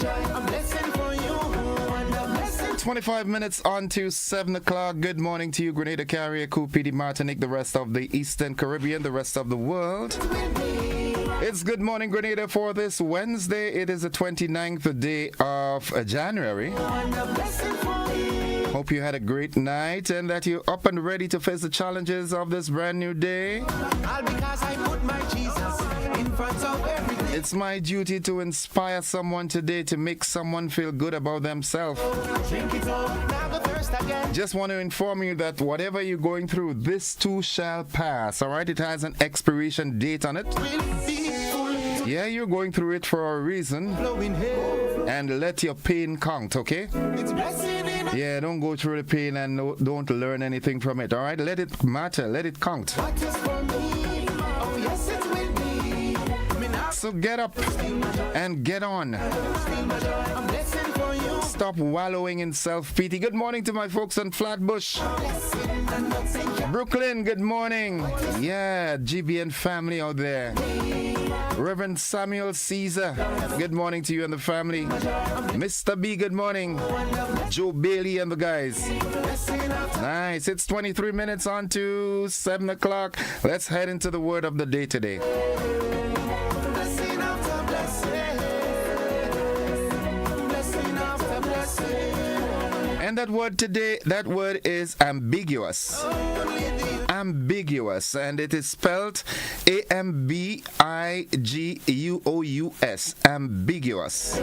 a blessing for you and a blessing. 25 minutes on to 7 o'clock. Good morning to you, Grenada, Carrier, Cupidi, Martinique, the rest of the Eastern Caribbean, the rest of the world. It's Good Morning Grenada for this Wednesday. It is the 29th day of January. Hope you had a great night and that you're up and ready to face the challenges of this brand new day. It's my duty to inspire someone today, to make someone feel good about themselves. Just want to inform you that whatever you're going through, this too shall pass. All right, it has an expiration date on it. Yeah, you're going through it for a reason, and let your pain count, okay? Yeah, don't go through the pain and don't learn anything from it, all right? Let it matter, let it count. So get up and get on. Stop wallowing in self-pity. Good morning to my folks in Flatbush. Brooklyn, good morning. Yeah, GBN family out there. Reverend Samuel Caesar, good morning to you and the family. Mr. B, good morning. Joe Bailey and the guys. Nice. It's 23 minutes on to 7 o'clock. Let's head into the word of the day today. And that word today, that word is ambiguous. Ambiguous, and it is spelled A-M-B-I-G-U-O-U-S. Ambiguous.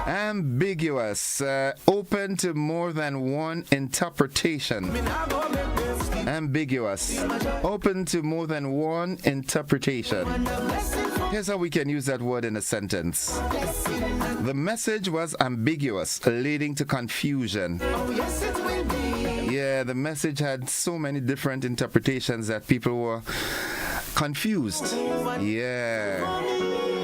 Ambiguous, open to more than one interpretation. Ambiguous, open to more than one interpretation. Here's how we can use that word in a sentence. The message was ambiguous, leading to confusion. Yeah, the message had so many different interpretations that people were confused. Yeah.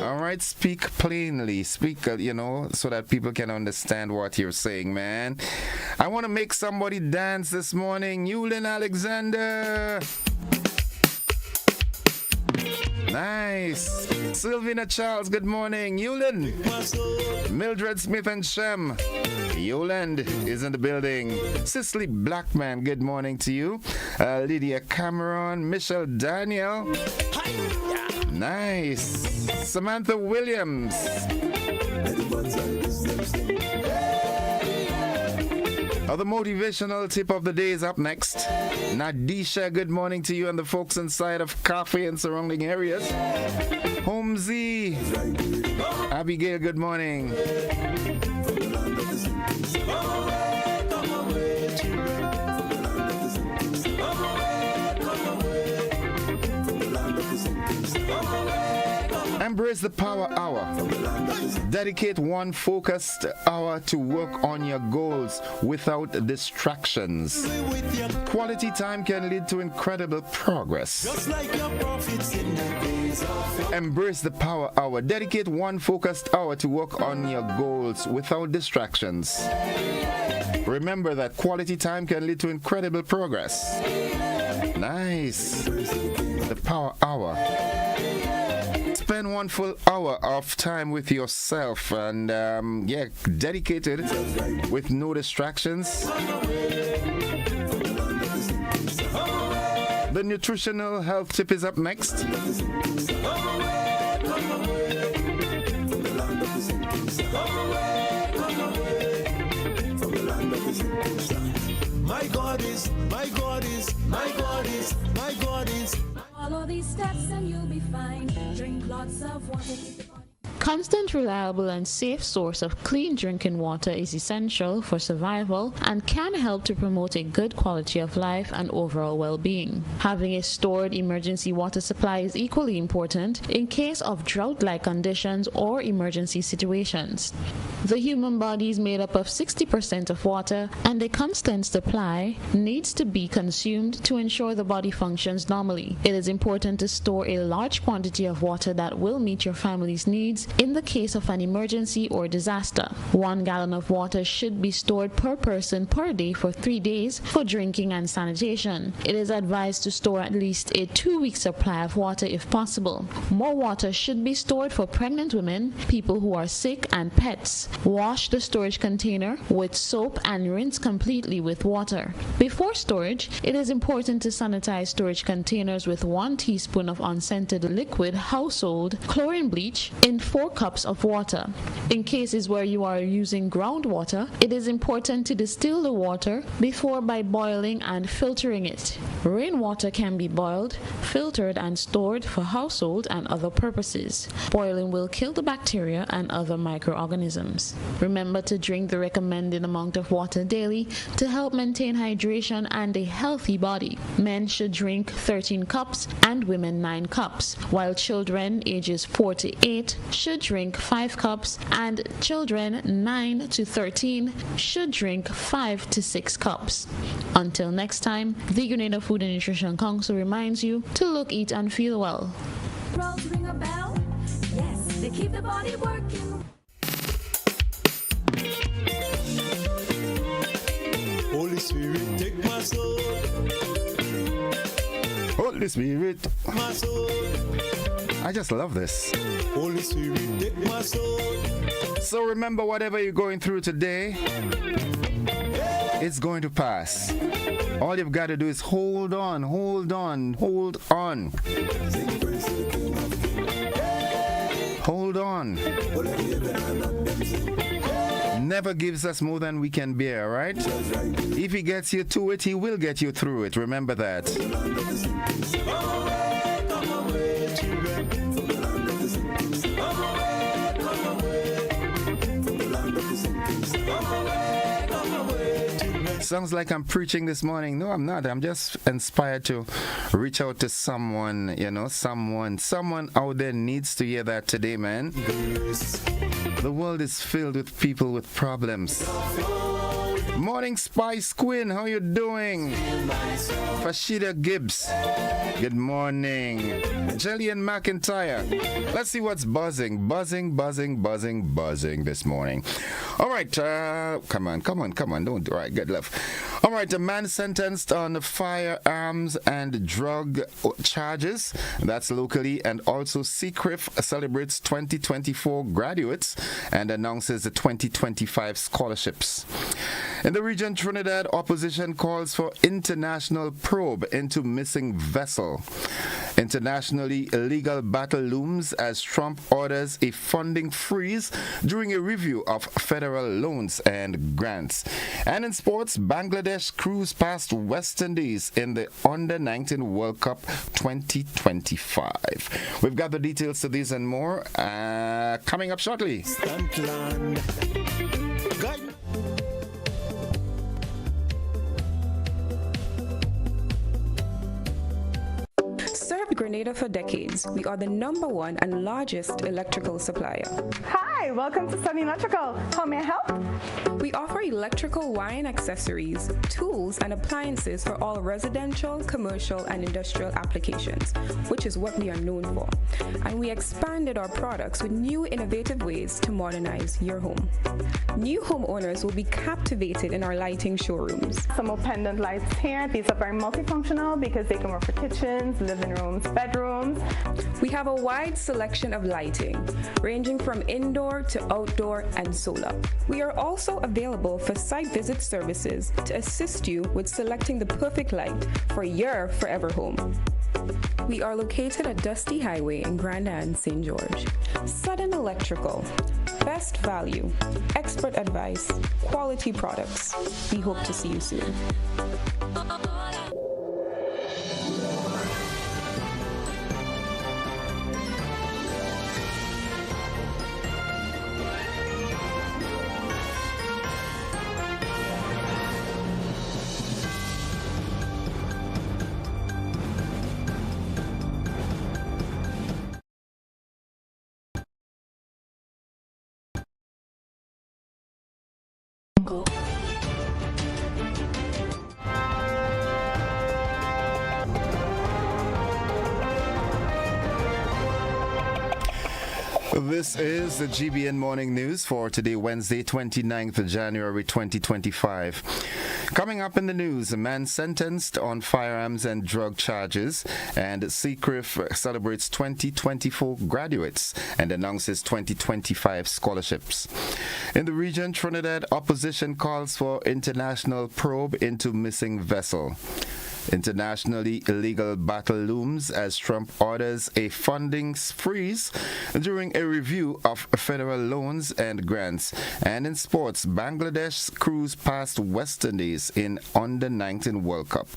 All right, speak plainly. Speak, so that people can understand what you're saying, man. I want to make somebody dance this morning. Yulin Alexander. Nice. Sylvina Charles, good morning. Yulin. Mildred Smith and Shem. Yoland is in the building. Cicely Blackman, good morning to you. Lydia Cameron. Michelle Daniel. Nice. Samantha Williams. The motivational tip of the day is up next. Nadisha, good morning to you and the folks inside of Coffee and surrounding areas. Holmesy. Abigail, good morning. Embrace the Power Hour. Dedicate one focused hour to work on your goals without distractions. Quality time can lead to incredible progress. Embrace the Power Hour. Dedicate one focused hour to work on your goals without distractions. Remember that quality time can lead to incredible progress. Nice. The Power Hour. Spend one full hour of time with yourself and dedicated with no distractions. The nutritional health tip is up next. My God is, my God is, my God is, my God is. Follow these steps and you'll be fine. Drink lots of water. Constant, reliable, and safe source of clean drinking water is essential for survival and can help to promote a good quality of life and overall well-being. Having a stored emergency water supply is equally important in case of drought-like conditions or emergency situations. The human body is made up of 60% of water, and a constant supply needs to be consumed to ensure the body functions normally. It is important to store a large quantity of water that will meet your family's needs in the case of an emergency or disaster. 1 gallon of water should be stored per person per day for 3 days for drinking and sanitation. It is advised to store at least a 2-week supply of water if possible. More water should be stored for pregnant women, people who are sick, and pets. Wash the storage container with soap and rinse completely with water. Before storage, it is important to sanitize storage containers with 1 teaspoon of unscented liquid household chlorine bleach in 4 cups of water. In cases where you are using groundwater, it is important to distill the water before by boiling and filtering it. Rainwater can be boiled, filtered, and stored for household and other purposes. Boiling will kill the bacteria and other microorganisms. Remember to drink the recommended amount of water daily to help maintain hydration and a healthy body. Men should drink 13 cups and women 9 cups, while children ages 4 to 8 should drink 5 cups and children 9 to 13 should drink 5 to 6 cups. Until next time, the Grenada Food and Nutrition Council reminds you to look, eat, and feel well. Rolls ring a bell? Yes, they keep the body working. Holy Spirit, take my soul, Holy Spirit. my soul. I just love this. Holy Spirit, take my soul. So remember, whatever you're going through today, it's going to pass. All you've got to do is hold on, hold on, hold on. Hold on. Never gives us more than we can bear, right? If he gets you to it, he will get you through it. Remember that. Sounds like I'm preaching this morning. No, I'm not. I'm just inspired to reach out to someone, someone out there needs to hear that today, man. The world is filled with people with problems. Morning, Spice Quinn. How you doing? Fashida Gibbs. Good morning. Jillian McIntyre. Let's see what's buzzing this morning. All right. Come on. Don't. All right. Good love. All right. A man sentenced on firearms and drug charges. That's locally. And also, Seacliff celebrates 2024 graduates and announces the 2025 scholarships. In the region, Trinidad, opposition calls for international probe into missing vessel. Internationally, illegal battle looms as Trump orders a funding freeze during a review of federal loans and grants. And in sports, Bangladesh cruise past West Indies in the Under-19 World Cup 2025. We've got the details to these and more coming up shortly. Stuntland. Guide. Served Grenada for decades. We are the #1 and largest electrical supplier. Hi, welcome to Sunny Electrical. How may I help? We offer electrical wire and accessories, tools, and appliances for all residential, commercial, and industrial applications, which is what we are known for. And we expanded our products with new innovative ways to modernize your home. New homeowners will be captivated in our lighting showrooms. Some more pendant lights here. These are very multifunctional because they can work for kitchens, living rooms, bedrooms. We have a wide selection of lighting, ranging from indoor to outdoor and solar. We are also available for site visit services to assist you with selecting the perfect light for your forever home. We are located at Dusty Highway in Grenada and St. George. Sudden Electrical. Best value, expert advice, quality products. We hope to see you soon. This is the GBN Morning News for today, Wednesday, 29th of January 2025. Coming up in the news, a man sentenced on firearms and drug charges, and CCRIF celebrates 2024 graduates and announces 2025 scholarships. In the region, Trinidad opposition calls for international probe into missing vessel. Internationally, illegal battle looms as Trump orders a funding freeze during a review of federal loans and grants. And in sports, Bangladesh cruise past West Indies in Under-19 World Cup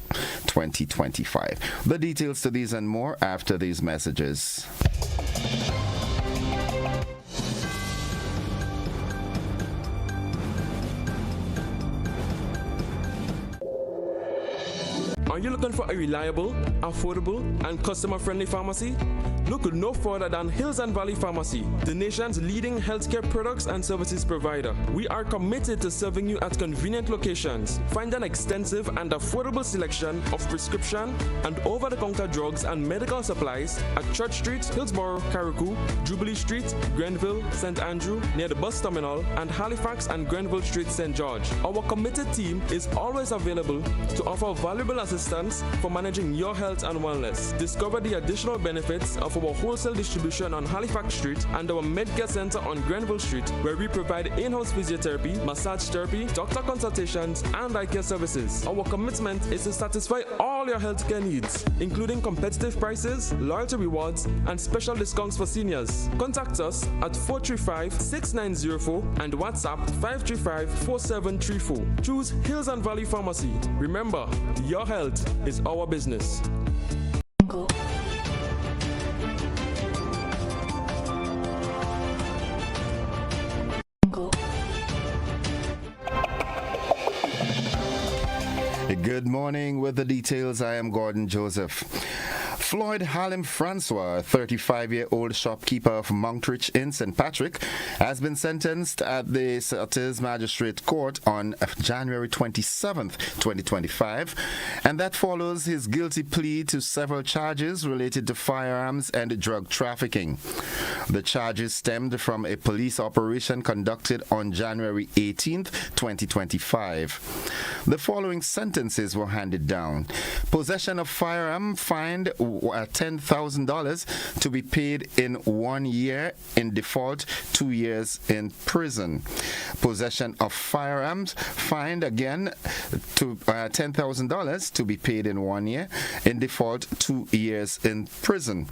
2025. The details to these and more after these messages. Are you looking for a reliable, affordable, and customer-friendly pharmacy? Look no further than Hills and Valley Pharmacy, the nation's leading healthcare products and services provider. We are committed to serving you at convenient locations. Find an extensive and affordable selection of prescription and over-the-counter drugs and medical supplies at Church Street, Hillsborough, Carriacou, Jubilee Street, Grenville, St. Andrew, near the bus terminal, and Halifax and Grenville Street, St. George. Our committed team is always available to offer valuable assistance for managing your health and wellness. Discover the additional benefits of our wholesale distribution on Halifax Street and our Medcare Center on Grenville Street, where we provide in-house physiotherapy, massage therapy, doctor consultations, and eye care services. Our commitment is to satisfy all your healthcare needs, including competitive prices, loyalty rewards, and special discounts for seniors. Contact us at 435-6904 and WhatsApp 535-4734. Choose Hills and Valley Pharmacy. Remember, your health is our business. Good morning. With the details, I am Gordon Joseph. Floyd Halim Francois, a 35-year-old shopkeeper of Monkridge in St. Patrick, has been sentenced at the Surtees Magistrate Court on January 27th, 2025, and that follows his guilty plea to several charges related to firearms and drug trafficking. The charges stemmed from a police operation conducted on January 18th, 2025. The following sentences were handed down. Possession of firearm, fined $10,000 to be paid in 1 year, in default 2 years in prison. Possession of firearms, fined again to $10,000 to be paid in 1 year, in default 2 years in prison.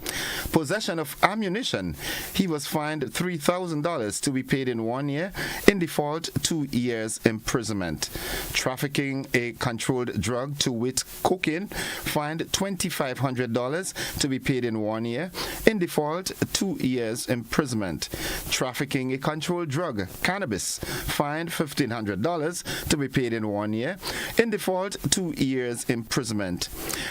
Possession of ammunition, he was fined $3,000 to be paid in 1 year, in default 2 years imprisonment. Trafficking a controlled drug, to wit cocaine, fined $2,500 to be paid in 1 year, in default 2 years imprisonment. Trafficking a controlled drug, cannabis, fined $1,500 to be paid in 1 year, in default 2 years imprisonment.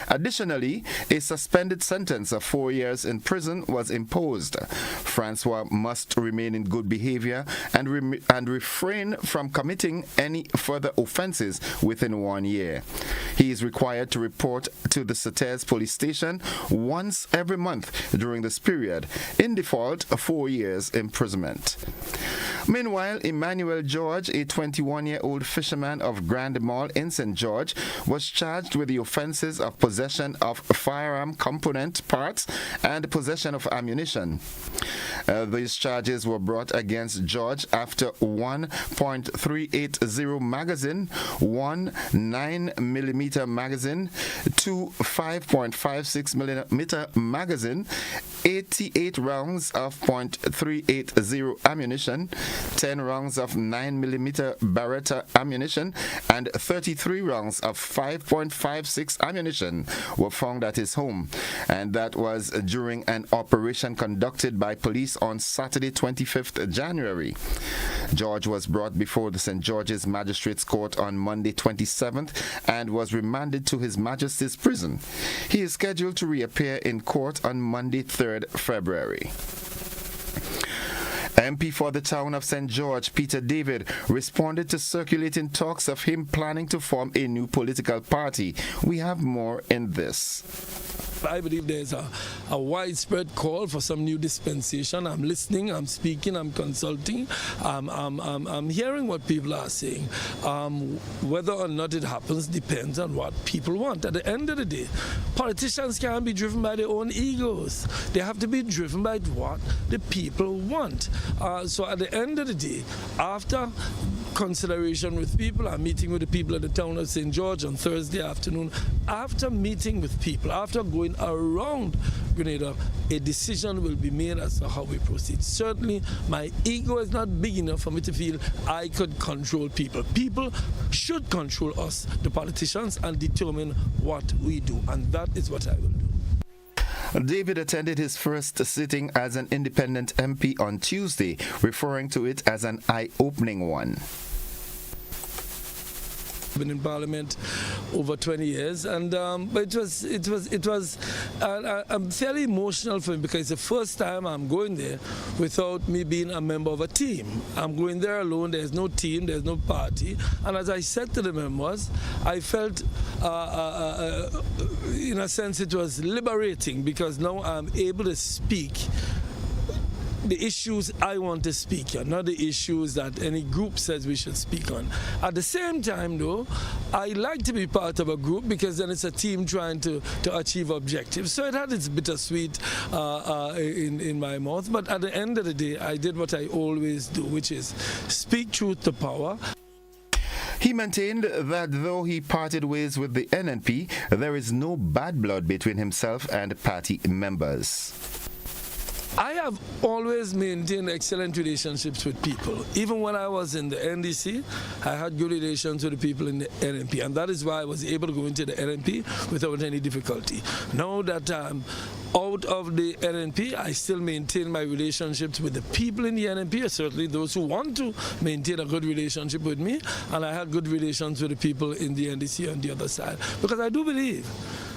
Additionally, a suspended sentence of 4 years in prison was imposed. Francois must remain in good behavior and refrain from committing any further offenses within 1 year. He is required to report to the Surtees police station once every month during this period, in default 4 years imprisonment. Meanwhile, Emmanuel George, a 21-year-old fisherman of Grand Mall in St. George, was charged with the offenses of possession of firearm component parts and possession of ammunition. These charges were brought against George after one .380 magazine, one 9mm magazine, two 5.56mm magazine, 88 rounds of .380 ammunition, 10 rounds of 9mm Beretta ammunition, and 33 rounds of 5.56 ammunition were found at his home, and that was during an operation conducted by police on Saturday 25th January. George was brought before the St. George's Magistrates Court on Monday 27th and was remanded to His Majesty's prison. He is scheduled to reappear in court on Monday 3rd February. MP for the town of St. George, Peter David, responded to circulating talks of him planning to form a new political party. We have more in this. I believe there's a widespread call for some new dispensation. I'm listening, I'm speaking, I'm consulting, I'm hearing what people are saying. Whether or not it happens depends on what people want. At the end of the day, politicians can't be driven by their own egos. They have to be driven by what the people want. So at the end of the day, after consideration with people, I'm meeting with the people at the town of St. George on Thursday afternoon. After meeting with people, after going around Grenada, a decision will be made as to how we proceed. Certainly, my ego is not big enough for me to feel I could control people. People should control us, the politicians, and determine what we do, and that is what I will do. David attended his first sitting as an independent MP on Tuesday, referring to it as an eye-opening one. Been in Parliament over 20 years, and but it was I'm fairly emotional for me because it's the first time I'm going there without me being a member of a team. I'm going there alone. There's no team, there's no party, and as I said to the members, I felt in a sense it was liberating because now I'm able to speak the issues I want to speak on, not the issues that any group says we should speak on. At the same time, though, I like to be part of a group because then it's a team trying to achieve objectives. So it had its bittersweet in my mouth. But at the end of the day, I did what I always do, which is speak truth to power. He maintained that though he parted ways with the NNP, there is no bad blood between himself and party members. I have always maintained excellent relationships with people. Even when I was in the NDC, I had good relations with the people in the NNP, and that is why I was able to go into the NNP without any difficulty. Now that I'm out of the NNP, I still maintain my relationships with the people in the NNP, certainly those who want to maintain a good relationship with me, and I had good relations with the people in the NDC on the other side, because I do believe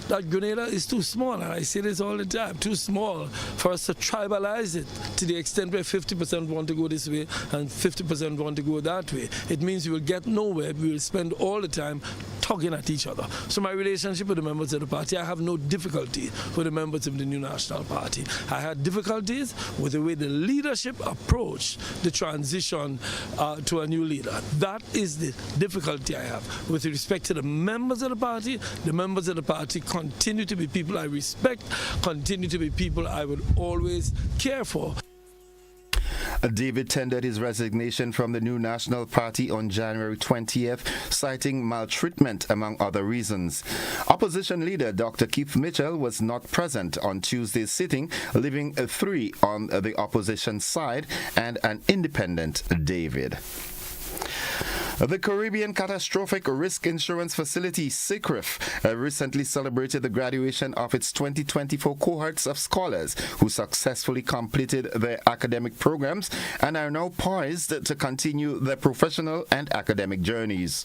that Grenada is too small, and I say this all the time, too small for us to tribalize it to the extent where 50% want to go this way and 50% want to go that way. It means we will get nowhere. We will spend all the time tugging at each other. So my relationship with the members of the party, I have no difficulty with the members of the New National Party. I had difficulties with the way the leadership approached the transition to a new leader. That is the difficulty I have. With respect to the members of the party continue to be people I respect, continue to be people I would always care for. David tendered his resignation from the New National Party on January 20th, citing maltreatment among other reasons. Opposition leader Dr. Keith Mitchell was not present on Tuesday's sitting, leaving 3 on the opposition side and an independent David. The Caribbean Catastrophic Risk Insurance Facility, CICRIF, recently celebrated the graduation of its 2024 cohorts of scholars who successfully completed their academic programs and are now poised to continue their professional and academic journeys.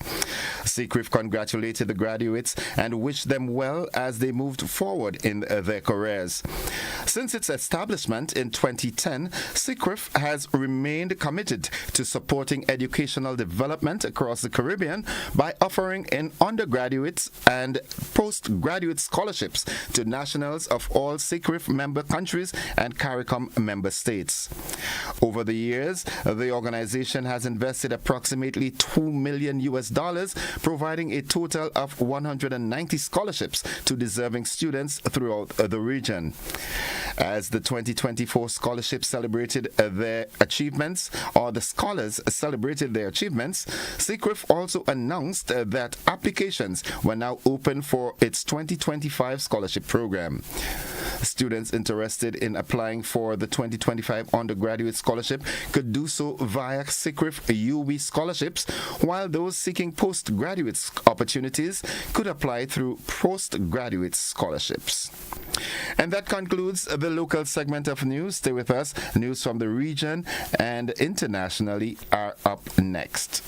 CICRIF congratulated the graduates and wished them well as they moved forward in their careers. Since its establishment in 2010, CICRIF has remained committed to supporting educational development across the Caribbean by offering in undergraduate and postgraduate scholarships to nationals of all CICRIF member countries and CARICOM member states. Over the years, the organization has invested approximately $2 million, providing a total of 190 scholarships to deserving students throughout the region. As the 2024 scholarships celebrated their achievements, or the scholars celebrated their achievements, CICRIF also announced that applications were now open for its 2025 scholarship program. Students interested in applying for the 2025 undergraduate scholarship could do so via CICRIF UB scholarships, while those seeking postgraduate opportunities could apply through postgraduate scholarships. And that concludes the local segment of news. Stay with us. News from the region and internationally are up next.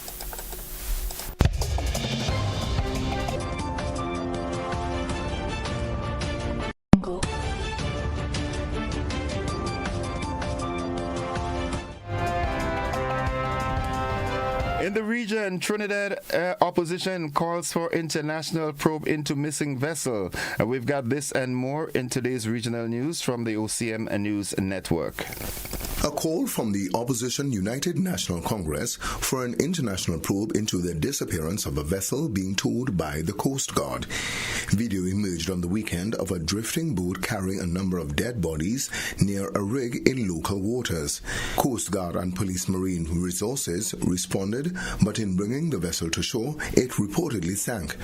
the region, Trinidad opposition calls for international probe into missing vessel. We've got this and more in today's regional news from the OCM News Network. A call from the opposition United National Congress for an international probe into the disappearance of a vessel being towed by the Coast Guard. Video emerged on the weekend of a drifting boat carrying a number of dead bodies near a rig in local waters. Coast Guard and Police Marine Resources responded, but in bringing the vessel to shore, it reportedly sank.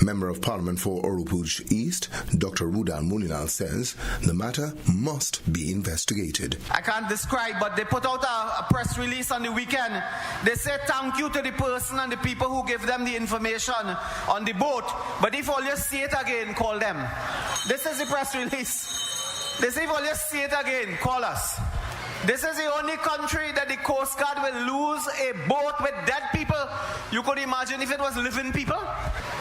Member of Parliament for Oropouche East, Dr. Rudan Muninal says the matter must be investigated. I can't describe, but they put out a press release on the weekend. They say thank you to the person and the people who give them the information on the boat. But if all you see it again, call them. This is the press release. They say if all you see it again, call us. This is the only country that the Coast Guard will lose a boat with dead people. You could imagine if it was living people.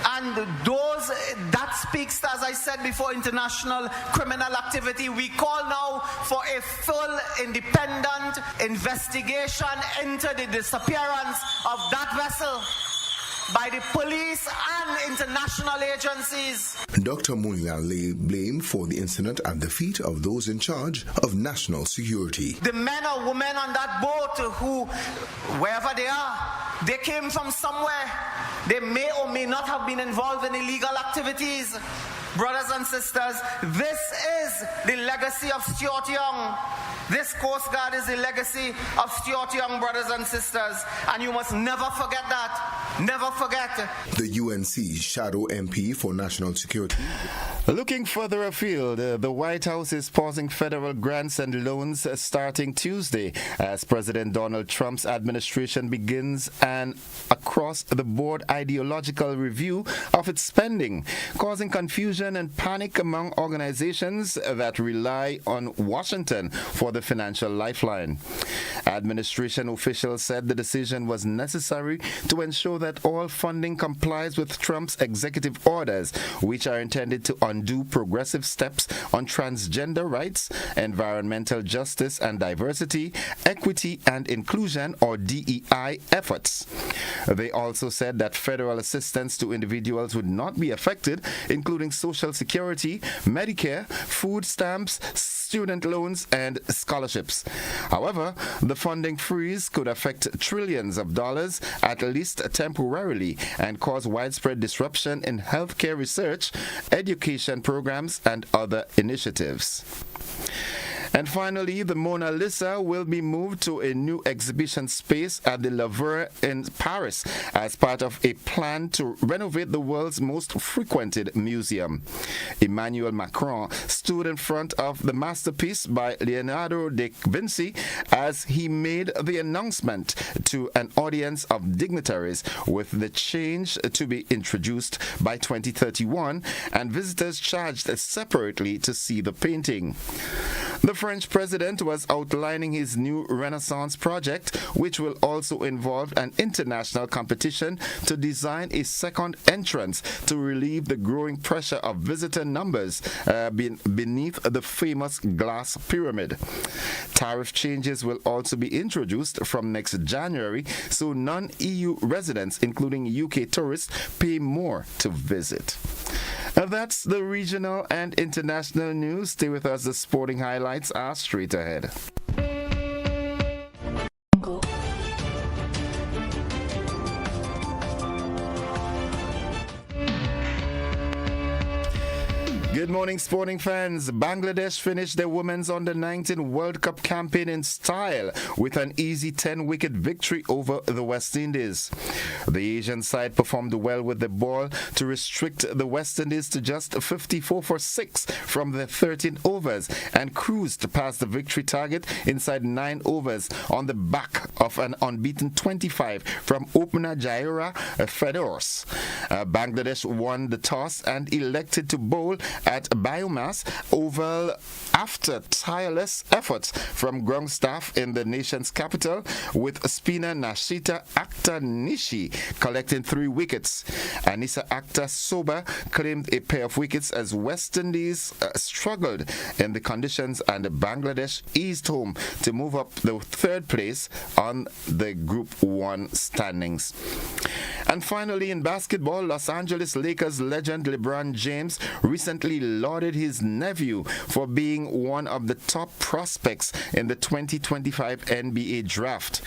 And that speaks, as I said before, international criminal activity. We call now for a full independent investigation into the disappearance of that vessel by the police and international agencies. Dr. Munila laid blame for the incident at the feet of those in charge of national security. The men or women on that boat who, wherever they are, they came from somewhere. They may or may not have been involved in illegal activities. Brothers and sisters, this is the legacy of Stuart Young. This Coast Guard is the legacy of Stuart Young, brothers and sisters. And you must never forget that. Never forget. The UNC Shadow MP for National Security. Looking further afield, the White House is pausing federal grants and loans starting Tuesday as President Donald Trump's administration begins an across-the-board ideological review of its spending, causing confusion and panic among organizations that rely on Washington for the financial lifeline. Administration officials said the decision was necessary to ensure that all funding complies with Trump's executive orders, which are intended to undo progressive steps on transgender rights, environmental justice and diversity, equity and inclusion, or DEI efforts. They also said that federal assistance to individuals would not be affected, including Social Security, Medicare, food stamps, student loans, and scholarships. However, the funding freeze could affect trillions of dollars, at least temporarily, and cause widespread disruption in healthcare research, education programs, and other initiatives. And finally, the Mona Lisa will be moved to a new exhibition space at the Louvre in Paris as part of a plan to renovate the world's most frequented museum. Emmanuel Macron stood in front of the masterpiece by Leonardo da Vinci as he made the announcement to an audience of dignitaries, with the change to be introduced by 2031 and visitors charged separately to see the painting. The French president was outlining his new Renaissance project, which will also involve an international competition to design a second entrance to relieve the growing pressure of visitor numbers beneath the famous glass pyramid. Tariff changes will also be introduced from next January, so non-EU residents, including UK tourists, pay more to visit. That's the regional and international news. Stay with us. The sporting highlights are straight ahead. Good morning, sporting fans. Bangladesh finished their Women's Under-19 World Cup campaign in style with an easy 10-wicket victory over the West Indies. The Asian side performed well with the ball to restrict the West Indies to just 54 for 6 from their 13 overs and cruised past the victory target inside 9 overs on the back of an unbeaten 25 from opener Jaira Fedors. Bangladesh won the toss and elected to bowl at Biomass Oval after tireless efforts from ground staff in the nation's capital, with spinner Nashita Akhtar Nishi collecting 3 wickets. Anissa Akhtar Soba claimed a pair of wickets as West Indies struggled in the conditions, and Bangladesh eased home to move up the 3rd place on the Group 1 standings. And finally, in basketball, Los Angeles Lakers legend LeBron James recently lauded his nephew for being one of the top prospects in the 2025 NBA draft.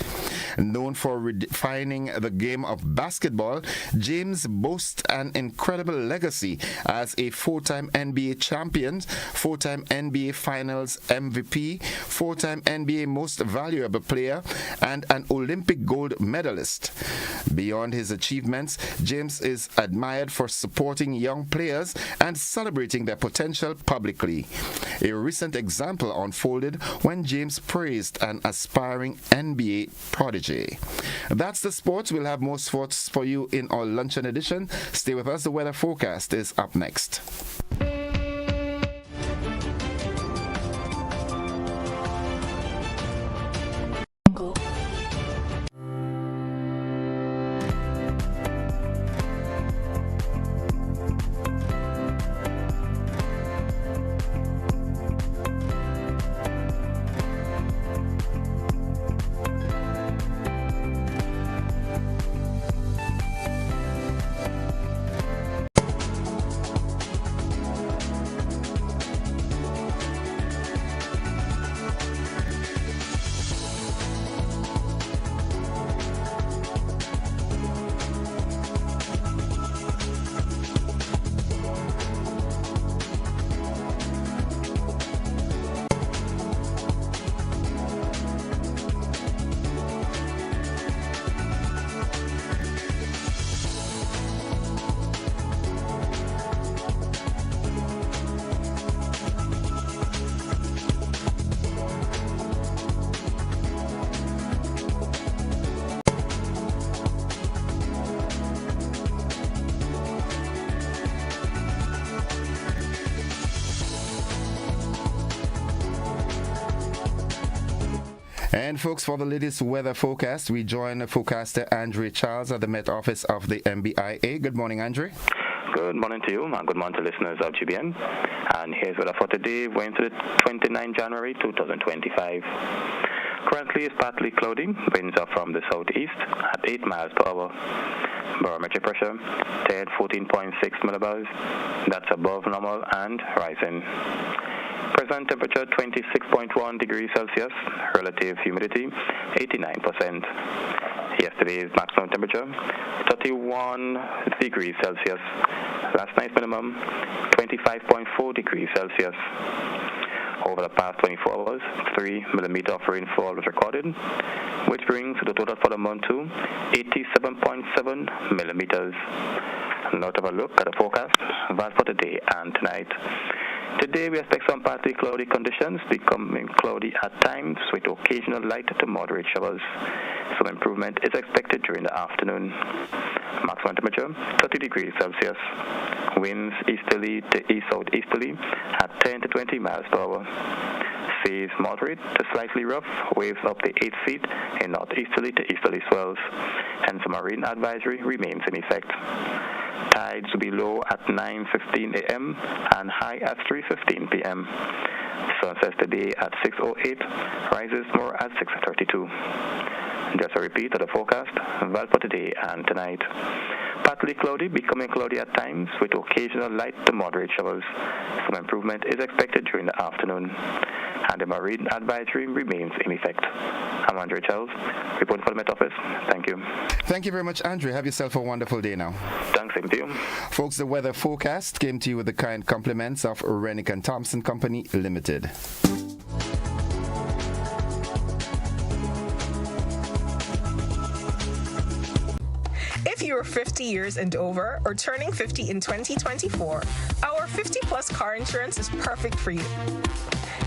Known for redefining the game of basketball, James boasts an incredible legacy as a 4-time NBA champion, 4-time NBA Finals MVP, 4-time NBA Most Valuable Player, and an Olympic gold medalist. Beyond his achievements, James is admired for supporting young players and celebrating their potential publicly. A recent example unfolded when James praised an aspiring NBA prodigy. That's the sports. We'll have more sports for you in our luncheon edition. Stay with us. The weather forecast is up next. And folks, for the latest weather forecast, we join forecaster Andre Charles at the Met Office of the MBIA. Good morning, Andre. Good morning to you, and good morning to listeners of GBN. And here's weather for today, Wednesday, 29 January 2025. Currently, it's partly cloudy. Winds are from the southeast at 8 miles per hour. Barometric pressure, 14.6 millibars. That's above normal and rising. Present temperature 26.1 degrees Celsius, relative humidity 89%. Yesterday's maximum temperature 31 degrees Celsius. Last night's minimum 25.4 degrees Celsius. Over the past 24 hours, 3 millimeters of rainfall was recorded, which brings the total for the month to 87.7 millimeters. Now to have a look at the forecast for today and tonight. Today we expect some partly cloudy conditions, becoming cloudy at times with occasional light to moderate showers. Some improvement is expected during the afternoon. Maximum temperature 30 degrees Celsius. Winds easterly to east-southeasterly at 10 to 20 miles per hour. Seas moderate to slightly rough, waves up to 8 feet in northeasterly to easterly swells. Hence a marine advisory remains in effect. Tides will be low at 9:15 a.m. and high at 3:15 p.m. Sunset today at 6:08, rises more at 6:32. Just a repeat of the forecast, for today and tonight. Partly cloudy, becoming cloudy at times, with occasional light to moderate showers. Some improvement is expected during the afternoon. And the marine advisory remains in effect. I'm Andre Charles, reporting for the Met Office. Thank you. Thank you very much, Andre. Have yourself a wonderful day now. Thanks, same to you. Folks, the weather forecast came to you with the kind compliments of Rennick & Thompson Company Limited. If you're you're 50 years and over or turning 50 in 2024, our 50-plus car insurance is perfect for you.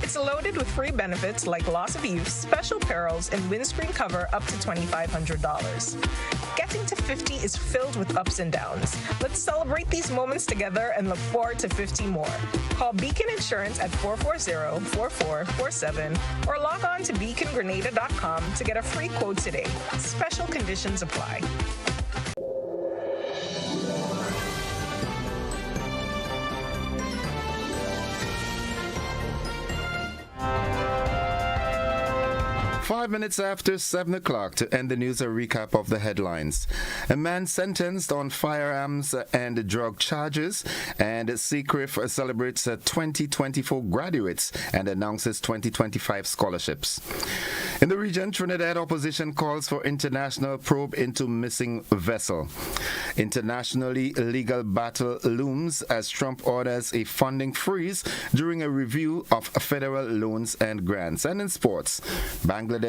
It's loaded with free benefits like loss of use, special perils, and windscreen cover up to $2,500. Getting to 50 is filled with ups and downs. Let's celebrate these moments together and look forward to 50 more. Call Beacon Insurance at 440-4447 or log on to beacongrenada.com to get a free quote today. Special conditions apply. Five minutes after 7 o'clock to end the news, a recap of the headlines. A man sentenced on firearms and drug charges, and CCRIF celebrates 2024 graduates and announces 2025 scholarships. In the region, Trinidad opposition calls for international probe into missing vessel. Internationally, legal battle looms as Trump orders a funding freeze during a review of federal loans and grants. And in sports, Bangladesh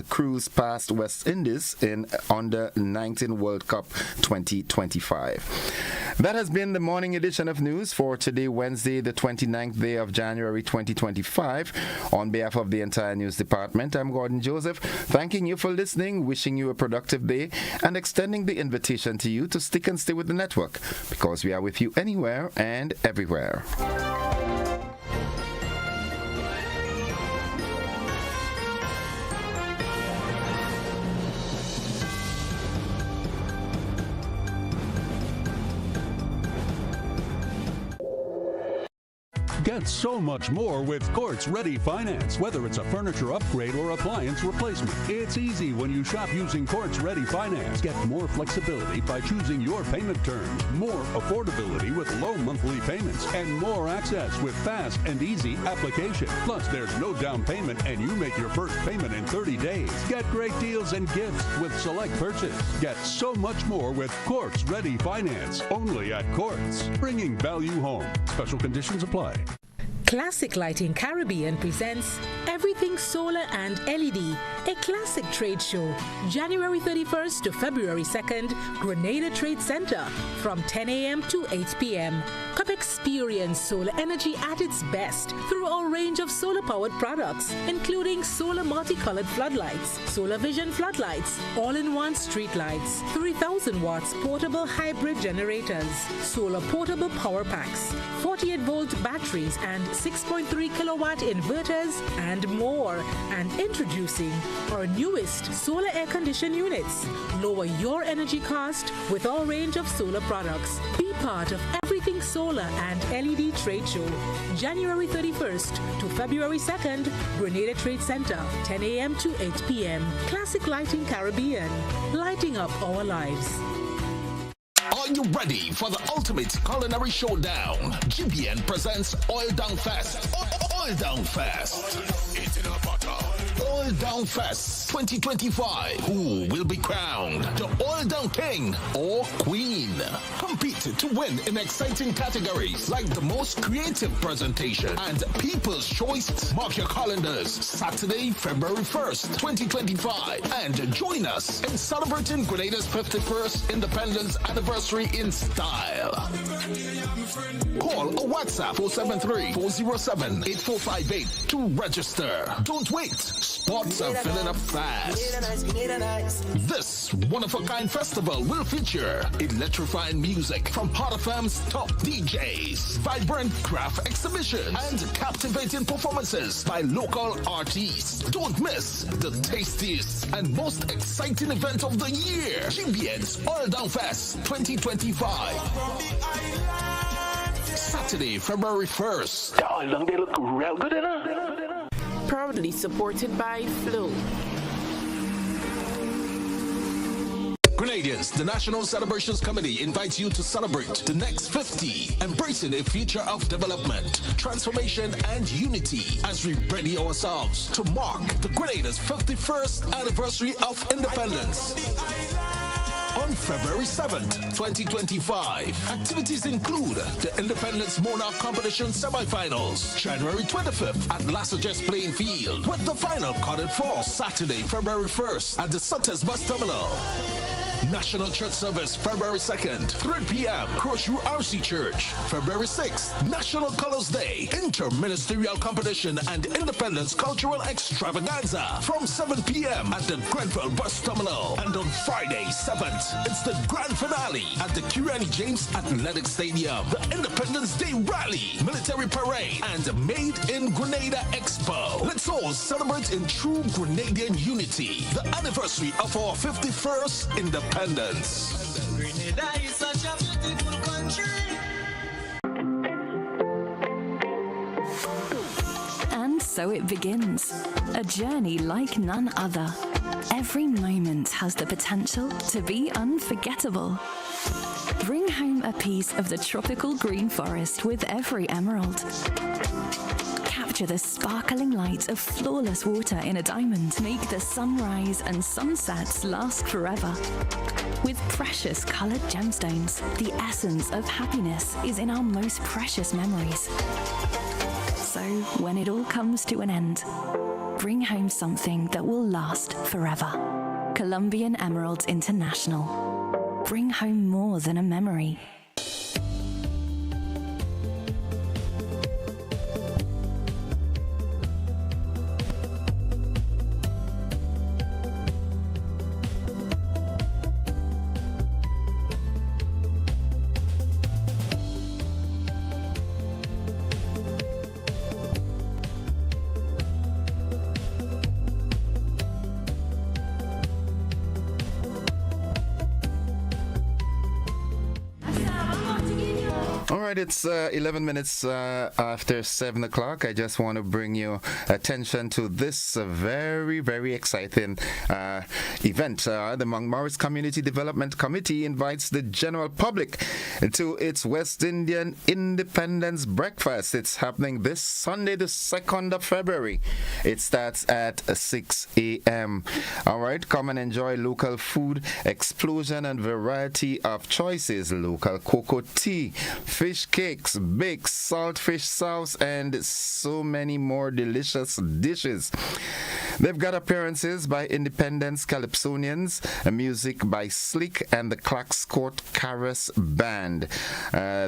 cruise past West Indies in Under-19 World Cup 2025. That has been the morning edition of news for today, Wednesday, the 29th day of January 2025. On behalf of the entire news department, I'm Gordon Joseph, thanking you for listening, wishing you a productive day, and extending the invitation to you to stick and stay with the network, because we are with you anywhere and everywhere. Get so much more with Courts Ready Finance. Whether it's a furniture upgrade or appliance replacement, it's easy when you shop using Courts Ready Finance. Get more flexibility by choosing your payment terms, more affordability with low monthly payments, and more access with fast and easy application. Plus, there's no down payment and you make your first payment in 30 days. Get great deals and gifts with select purchase. Get so much more with Courts Ready Finance. Only at Courts. Bringing value home. Special conditions apply. Classic Lighting Caribbean presents Everything Solar and LED, a classic trade show, January 31st to February 2nd, Grenada Trade Center, from 10 a.m. to 8 p.m. Come experience solar energy at its best through a range of solar-powered products, including solar multicolored floodlights, solar vision floodlights, all-in-one street lights, 3,000 watts portable hybrid generators, solar portable power packs, 48-volt batteries, and 6.3 kilowatt inverters, and more. And introducing our newest solar air condition units. Lower your energy cost with our range of solar products. Be part of Everything Solar and LED Trade Show, January 31st to February 2nd, Grenada Trade Center, 10 a.m. to 8 p.m. Classic Lighting Caribbean, lighting up our lives. Are you ready for the ultimate culinary showdown? GBN presents Oil Down Fest. Oil Down Fest. Oil Down Fest 2025. Who will be crowned the Oil Down King or Queen? Compete to win in exciting categories like the most creative presentation and People's Choice. Mark your calendars, Saturday, February 1st, 2025, and join us in celebrating Grenada's 51st Independence Anniversary in style. Call or WhatsApp 473-407-8458 to register. Don't wait. Spots are filling up fast. This one-of-a-kind festival will feature electrifying music from Hot FM's top DJs, vibrant craft exhibition, and captivating performances by local artists. Don't miss the tastiest and most exciting event of the year, GBN's Oil Down Fest 2025. Saturday, February 1st. They look real good, Proudly supported by Flow. Grenadians, the National Celebrations Committee invites you to celebrate the next 50, embracing a future of development, transformation, and unity as we ready ourselves to mark the Grenada's 51st anniversary of independence. On February 7th, 2025, activities include the Independence Monarch Competition semifinals, January 25th at Lassages Playing Field, with the final carded for Saturday, February 1st at the Sutters Bus Terminal. National Church Service, February 2nd, 3 p.m., Crossview RC Church. February 6th, National Colors Day, Interministerial Competition and Independence Cultural Extravaganza from 7 p.m. at the Grenfell Bus Terminal. And on Friday 7th, it's the grand finale at the Kirani James Athletic Stadium. The Independence Day Rally, Military Parade, and Made in Grenada Expo. Let's all celebrate in true Grenadian unity the anniversary of our 51st independence. Grenada is such a beautiful country. And so it begins, a journey like none other. Every moment has the potential to be unforgettable. Bring home a piece of the tropical green forest with every emerald. Capture the sparkling light of flawless water in a diamond. Make the sunrise and sunsets last forever. With precious colored gemstones, the essence of happiness is in our most precious memories. So, when it all comes to an end, bring home something that will last forever. Colombian Emeralds International. Bring home more than a memory. Alright, it's 11 minutes after 7 o'clock. I just want to bring your attention to this very, very exciting event. The Mount Morris Community Development Committee invites the general public to its West Indian Independence Breakfast. It's happening this Sunday, the 2nd of February. It starts at 6 a.m. Alright, come and enjoy local food, explosion and variety of choices. Local cocoa tea, fish cakes, baked saltfish sauce, and so many more delicious dishes. They've got appearances by Independence Calypsonians, music by Slick and the Claxcourt Caress Band.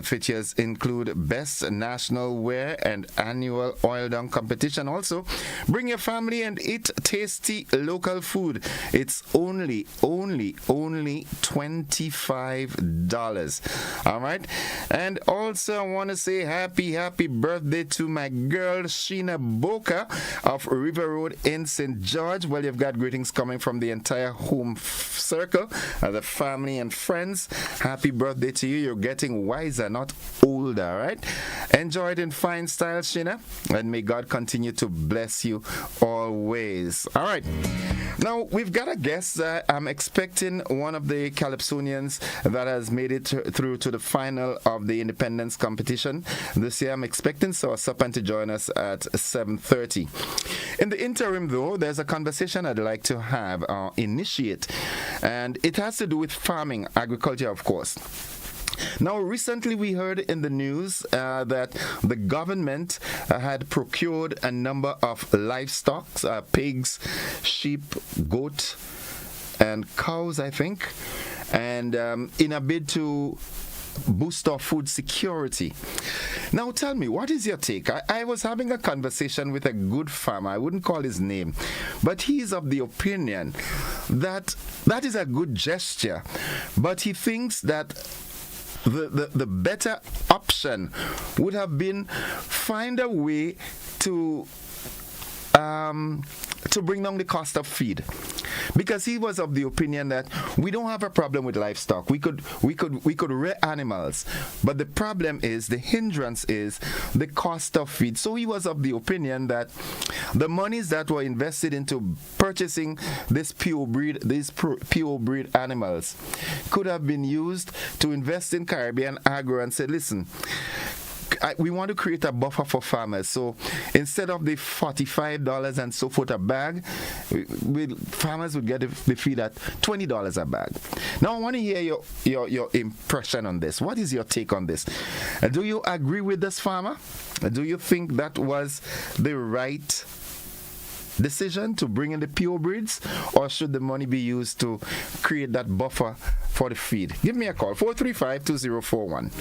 Features include Best National Wear and annual oil down competition. Also, bring your family and eat tasty local food. It's only $25. All right. And also, I want to say happy birthday to my girl Sheena Boca of River Road in St. George. Well, you've got greetings coming from the entire home circle, the family and friends. Happy birthday to you. You're getting wiser, not older, all right? Enjoy it in fine style, Sheena, and may God continue to bless you always. All right. Now, we've got a guest. I'm expecting one of the Calypsonians that has made it through to the final of the Independence competition this year. I'm expecting Saw Suppan to join us at 7:30. In the interim, though, there's a conversation I'd like to have, initiate, and it has to do with farming, agriculture, of course. Now, recently we heard in the news that the government had procured a number of livestock, pigs, sheep, goat, and cows, I think, and in a bid to boost our food security. Now tell me, what is your take? I was having a conversation with a good farmer. I wouldn't call his name, but he's of the opinion that that is a good gesture, but he thinks that the better option would have been find a way to bring down the cost of feed, because he was of the opinion that we don't have a problem with livestock. We could rear animals, but the problem is, the hindrance is the cost of feed. So he was of the opinion that the monies that were invested into purchasing these pure breed animals could have been used to invest in Caribbean agro, and said, listen, we want to create a buffer for farmers. So instead of the $45 and so forth a bag, farmers would get the feed at $20 a bag. Now I want to hear your impression on this. What is your take on this? Do you agree with this farmer? Do you think that was the right decision to bring in the pure breeds, or should the money be used to create that buffer for the feed? Give me a call, 435-2041.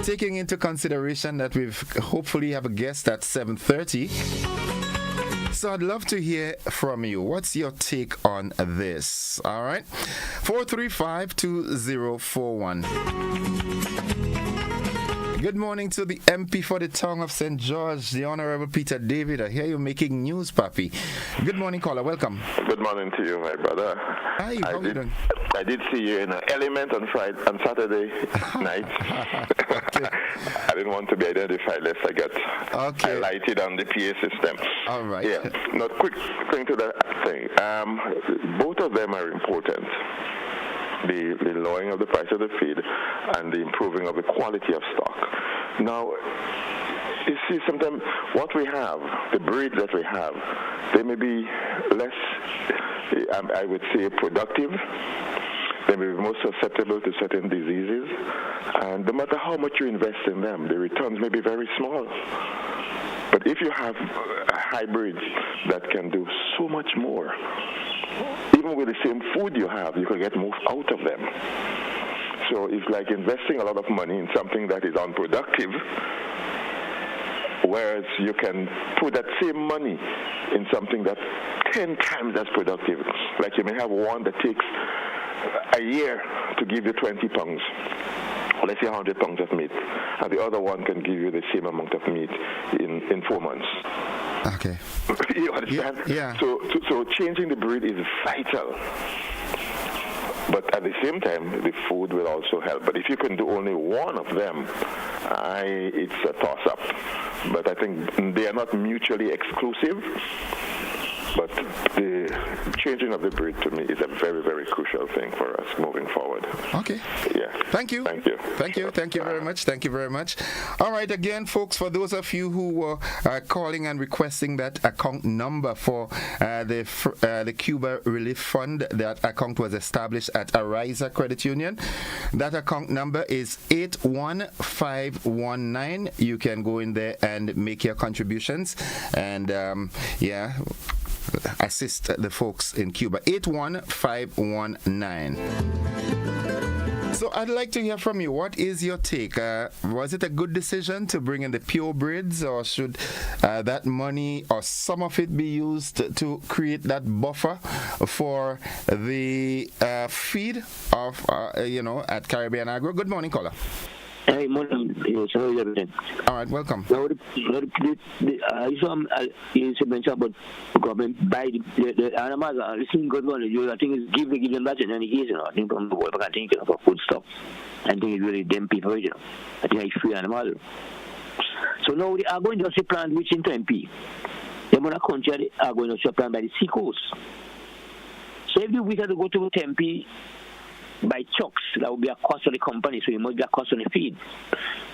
Taking into consideration that we've hopefully have a guest at 7:30. So I'd love to hear from you. What's your take on this? All right. 435-2041. Good morning to the MP for the town of St. George, the Honorable Peter David. I hear you're making news, Papi. Good morning, caller. Welcome. Good morning to you, my brother. Hi, how are you doing? I did see you in an Element on Saturday night. I didn't want to be identified lest I got highlighted on the PA system. All right. Yeah. Not quick thing to that thing. Both of them are important. The lowering of the price of the feed and the improving of the quality of stock. Now, you see, sometimes what we have, the breeds that we have, they may be less, I would say, productive. They may be more susceptible to certain diseases. And no matter how much you invest in them, the returns may be very small. But if you have hybrids that can do so much more, even with the same food you have, you can get more out of them. So it's like investing a lot of money in something that is unproductive, whereas you can put that same money in something that's 10 times as productive. Like you may have one that takes a year to give you 20 pounds. Let's say 100 pounds of meat, and the other one can give you the same amount of meat in 4 months. Okay. You understand? Yeah. So changing the breed is vital. But at the same time, the food will also help. But if you can do only one of them, it's a toss-up. But I think they are not mutually exclusive. But the changing of the breed to me is a very, very crucial thing for us moving forward. Okay. Yeah. Thank you. Thank you. Thank you. Thank you very much. Thank you very much. All right. Again, folks, for those of you who were calling and requesting that account number for the Cuba Relief Fund, that account was established at Ariza Credit Union. That account number is 81519. You can go in there and make your contributions. And assist the folks in Cuba. 81519. So I'd like to hear from you. What is your take? Was it a good decision to bring in the pure breeds, or should that money or some of it be used to create that buffer for the feed of at Caribbean Agro? Good morning, caller. Hey, morning. All right, welcome. You mentioned about government buy the animals. Listening good one. I think it's give them that in any case. I think from the world, I think for food stuff. I think it's really them people. I think it's free animal. So now they are going to supplant which in Tempe. They want to country are going to supplant by the sea coast. So every week I have to go to Tempe by trucks, that will be a cost of the company, so it must be a cost on the feed.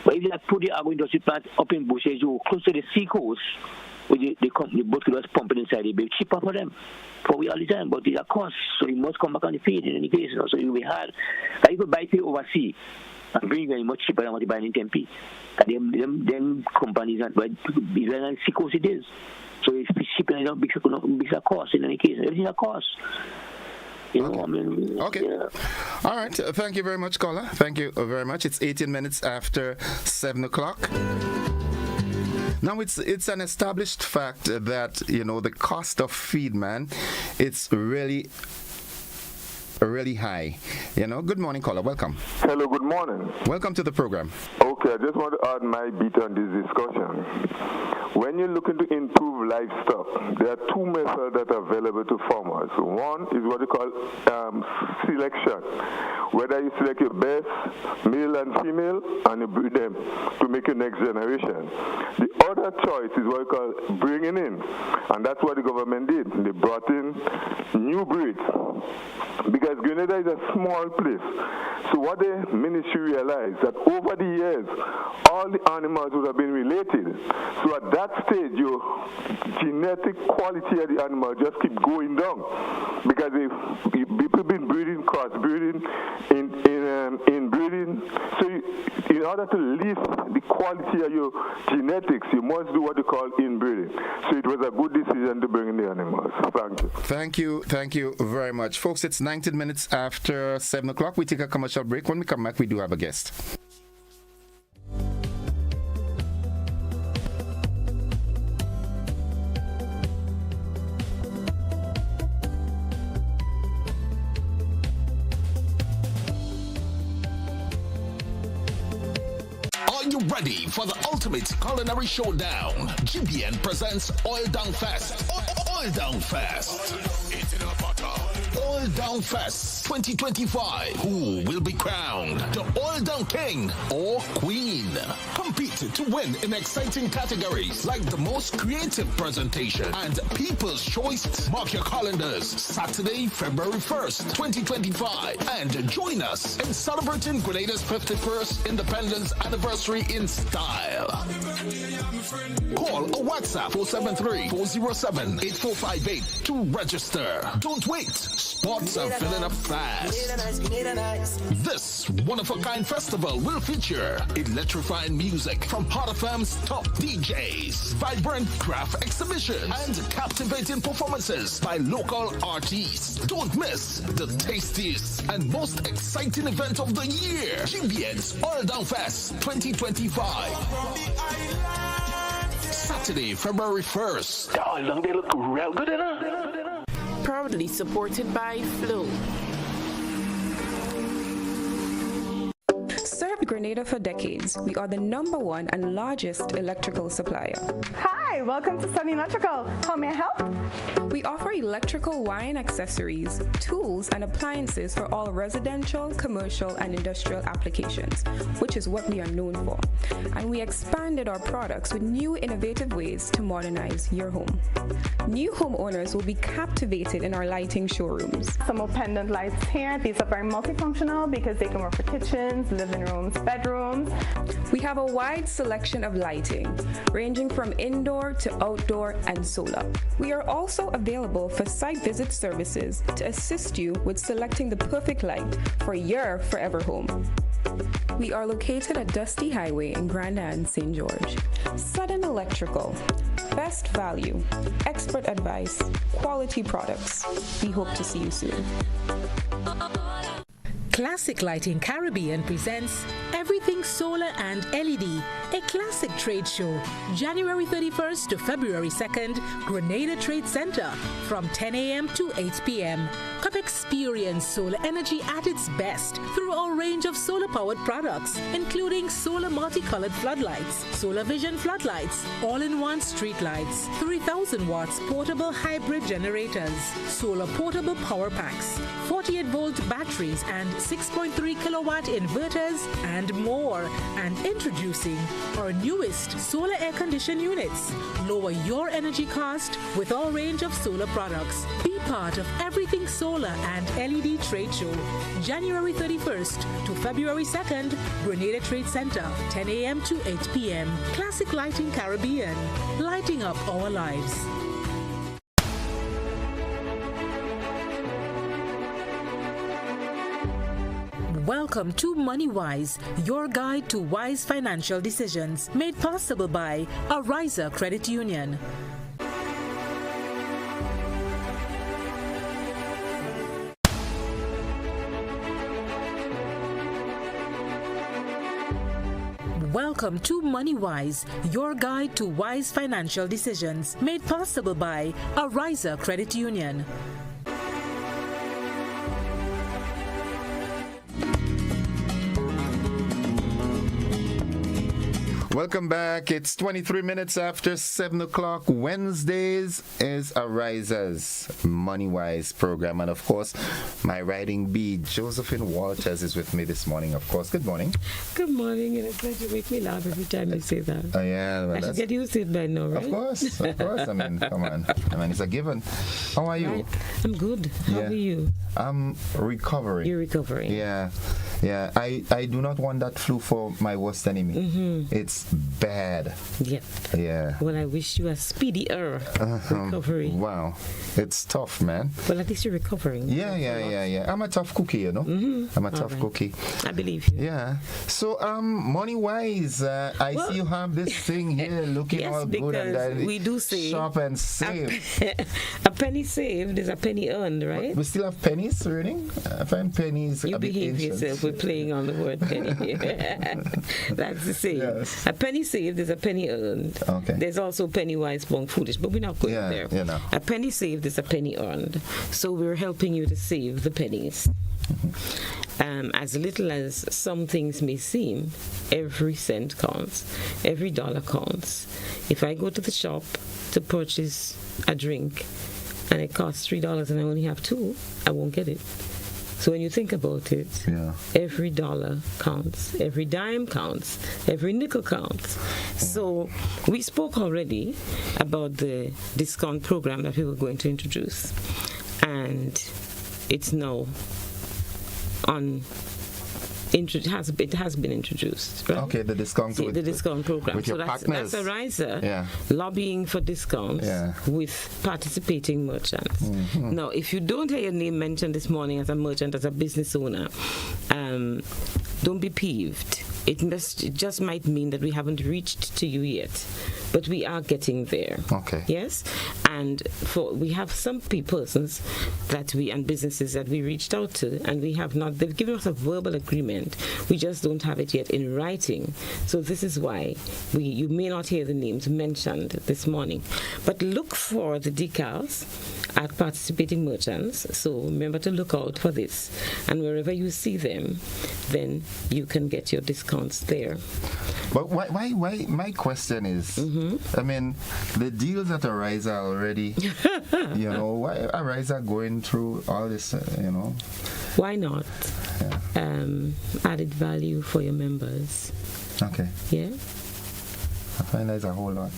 But if you put the agro industry plant up in bushes, you close to the sea coast, with the company both of us pumping inside, it will be cheaper for them, for we all the time, but it's a cost, so it must come back on the feed in any case, so it will be hard. Like you could buy it overseas and bring very much cheaper than what you buy in Tempe. And them companies, but even on the sea coast it is. So if shipping is not big a cost in any case, everything a cost. Okay. Yeah. All right. Thank you very much, caller. Thank you very much. It's 18 minutes after 7 o'clock. Now, it's an established fact that, the cost of feed, man, it's really high. Good morning, caller. Welcome. Hello, good morning. Welcome to the program. Okay, I just want to add my bit on this discussion. When you're looking to improve livestock, there are two methods that are available to farmers. One is what you call selection, whether you select your best male and female and you breed them to make your next generation. The other choice is what you call bringing in, and that's what the government did. They brought in new breeds because Grenada is a small place. So what the ministry realized that over the years, all the animals would have been related. So at that stage, your genetic quality of the animal just keep going down because people been breeding, crossbreeding in inbreeding. So in order to lift the quality of your genetics, you must do what you call inbreeding. So it was a good decision to bring in the animals. Thank you. Thank you very much. Folks, it's 19 minutes after 7 o'clock. We take a commercial break. When we come back, we do have a guest. Are you ready for the ultimate culinary showdown? GBN presents Oil Down Fest. Oil Down Fest. Oil Down Fest 2025. Who will be crowned the Oil Down King or Queen? Compete to win in exciting categories like the most creative presentation and People's Choice. Mark your calendars, Saturday, February 1st, 2025. And join us in celebrating Grenada's 51st Independence Anniversary in style. Call or WhatsApp 473-407-8458 to register. Don't wait. Spots are filling up fast. This one-of-a-kind festival will feature electrifying music from Hot FM's top DJs, vibrant craft exhibition, and captivating performances by local artists. Don't miss the tastiest and most exciting event of the year, GBN's Oil Down Fest 2025. Saturday, February 1st. Oh, long they look real good, Proudly supported by Flow. Served Grenada for decades, we are the #1 and largest electrical supplier. Hi, welcome to Sunny Electrical. How may I help? We offer electrical wire and accessories, tools, and appliances for all residential, commercial, and industrial applications, which is what we are known for. And we expanded our products with new innovative ways to modernize your home. New homeowners will be captivated in our lighting showrooms. Some more pendant lights here. These are very multifunctional because they can work for kitchens, living rooms, bedrooms. We have a wide selection of lighting, ranging from indoor to outdoor and solar. We are also available for site visit services to assist you with selecting the perfect light for your forever home. We are located at Dusty Highway in Grenada and St. George. Sudden Electrical. Best value, expert advice, quality products. We hope to see you soon. Classic Lighting Caribbean presents Everything Solar and LED, a classic trade show, January 31st to February 2nd, Grenada Trade Center, from 10 a.m. to 8 p.m. Come experience solar energy at its best through our range of solar-powered products, including solar multicolored floodlights, solar vision floodlights, all-in-one street lights, 3,000 watts portable hybrid generators, solar portable power packs, 48-volt batteries, and 6.3 kilowatt inverters, and more. And introducing our newest solar air conditioned units. Lower your energy cost with our range of solar products. Be part of Everything Solar and LED Trade Show, January 31st to February 2nd, Grenada Trade Center, 10 a.m. to 8 p.m. Classic Lighting Caribbean, lighting up our lives. Welcome to MoneyWise, your guide to wise financial decisions, made possible by Ariza Credit Union. Welcome to MoneyWise, your guide to wise financial decisions, made possible by Ariza Credit Union. Welcome back. It's 23 minutes after 7 o'clock. Wednesdays is Ariza's MoneyWise program. And of course, my writing bee, Josephine Walters, is with me this morning, of course. Good morning. Good morning. And it's like you make me laugh every time you say that. Oh, yeah. Well, I should get used to it by now, right? Of course. Of course. I mean, come on. I mean, it's a given. How are you? Right. I'm good. How are you? I'm recovering. You're recovering. Yeah. Yeah, I do not want that flu for my worst enemy. It's bad. Yep. Yeah. Well, I wish you a speedier recovery. Wow. It's tough, man. Well, at least you're recovering. Yeah. I'm a tough cookie, you know. I'm a tough cookie. I believe you. Yeah. So, money-wise, I see you have this thing here looking all good, and then we do say shop and save. A penny saved is a penny earned, right? We still have pennies earning. I find pennies. You a bit behave ancient. yourself. We're playing on the word penny. That's the same. Yes. A penny saved is a penny earned. Okay. There's also penny wise, bong foolish, but we're not going there. You know. A penny saved is a penny earned. So we're helping you to save the pennies. As little as some things may seem, every cent counts. Every dollar counts. If I go to the shop to purchase a drink and it costs $3 and I only have $2, I won't get it. So when you think about it, every dollar counts, every dime counts, every nickel counts. So we spoke already about the discount program that we were going to introduce, and it's now it has been introduced. Right? Okay, the discount. The discount program. With your partners. That's a riser lobbying for discounts with participating merchants. Now, if you don't hear your name mentioned this morning as a merchant, as a business owner, don't be peeved. It just might mean that we haven't reached to you yet, but we are getting there. Okay. Yes, and we have some persons and businesses that we reached out to, and we have not. They've given us a verbal agreement. We just don't have it yet in writing. So this is why you may not hear the names mentioned this morning, but look for the decals at participating merchants. So remember to look out for this, and wherever you see them, then you can get your discounts there. But why my question is, I mean, the deals that Arise are already, why Arise are going through all this, Why not? Added value for your members. Okay. Yeah. I find there's a whole lot.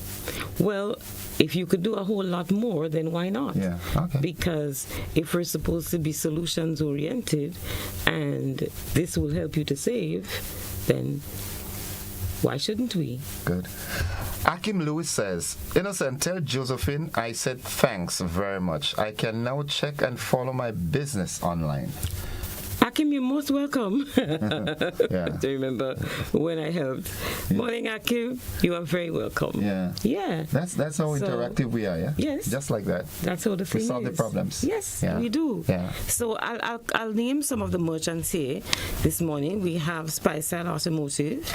Well, if you could do a whole lot more, then why not? Yeah, okay. Because if we're supposed to be solutions oriented and this will help you to save, then why shouldn't we? Good. Akim Lewis says, Innocent, tell Josephine I said thanks very much. I can now check and follow my business online. Akim, you're most welcome. I remember when I helped. Morning, Akim. You are very welcome. Yeah. That's how interactive we are, yeah? Yes. Just like that. That's how the thing is. We solve the problems. Yes, we do. Yeah. So I'll name some of the merchants here this morning. We have Spicer Automotive,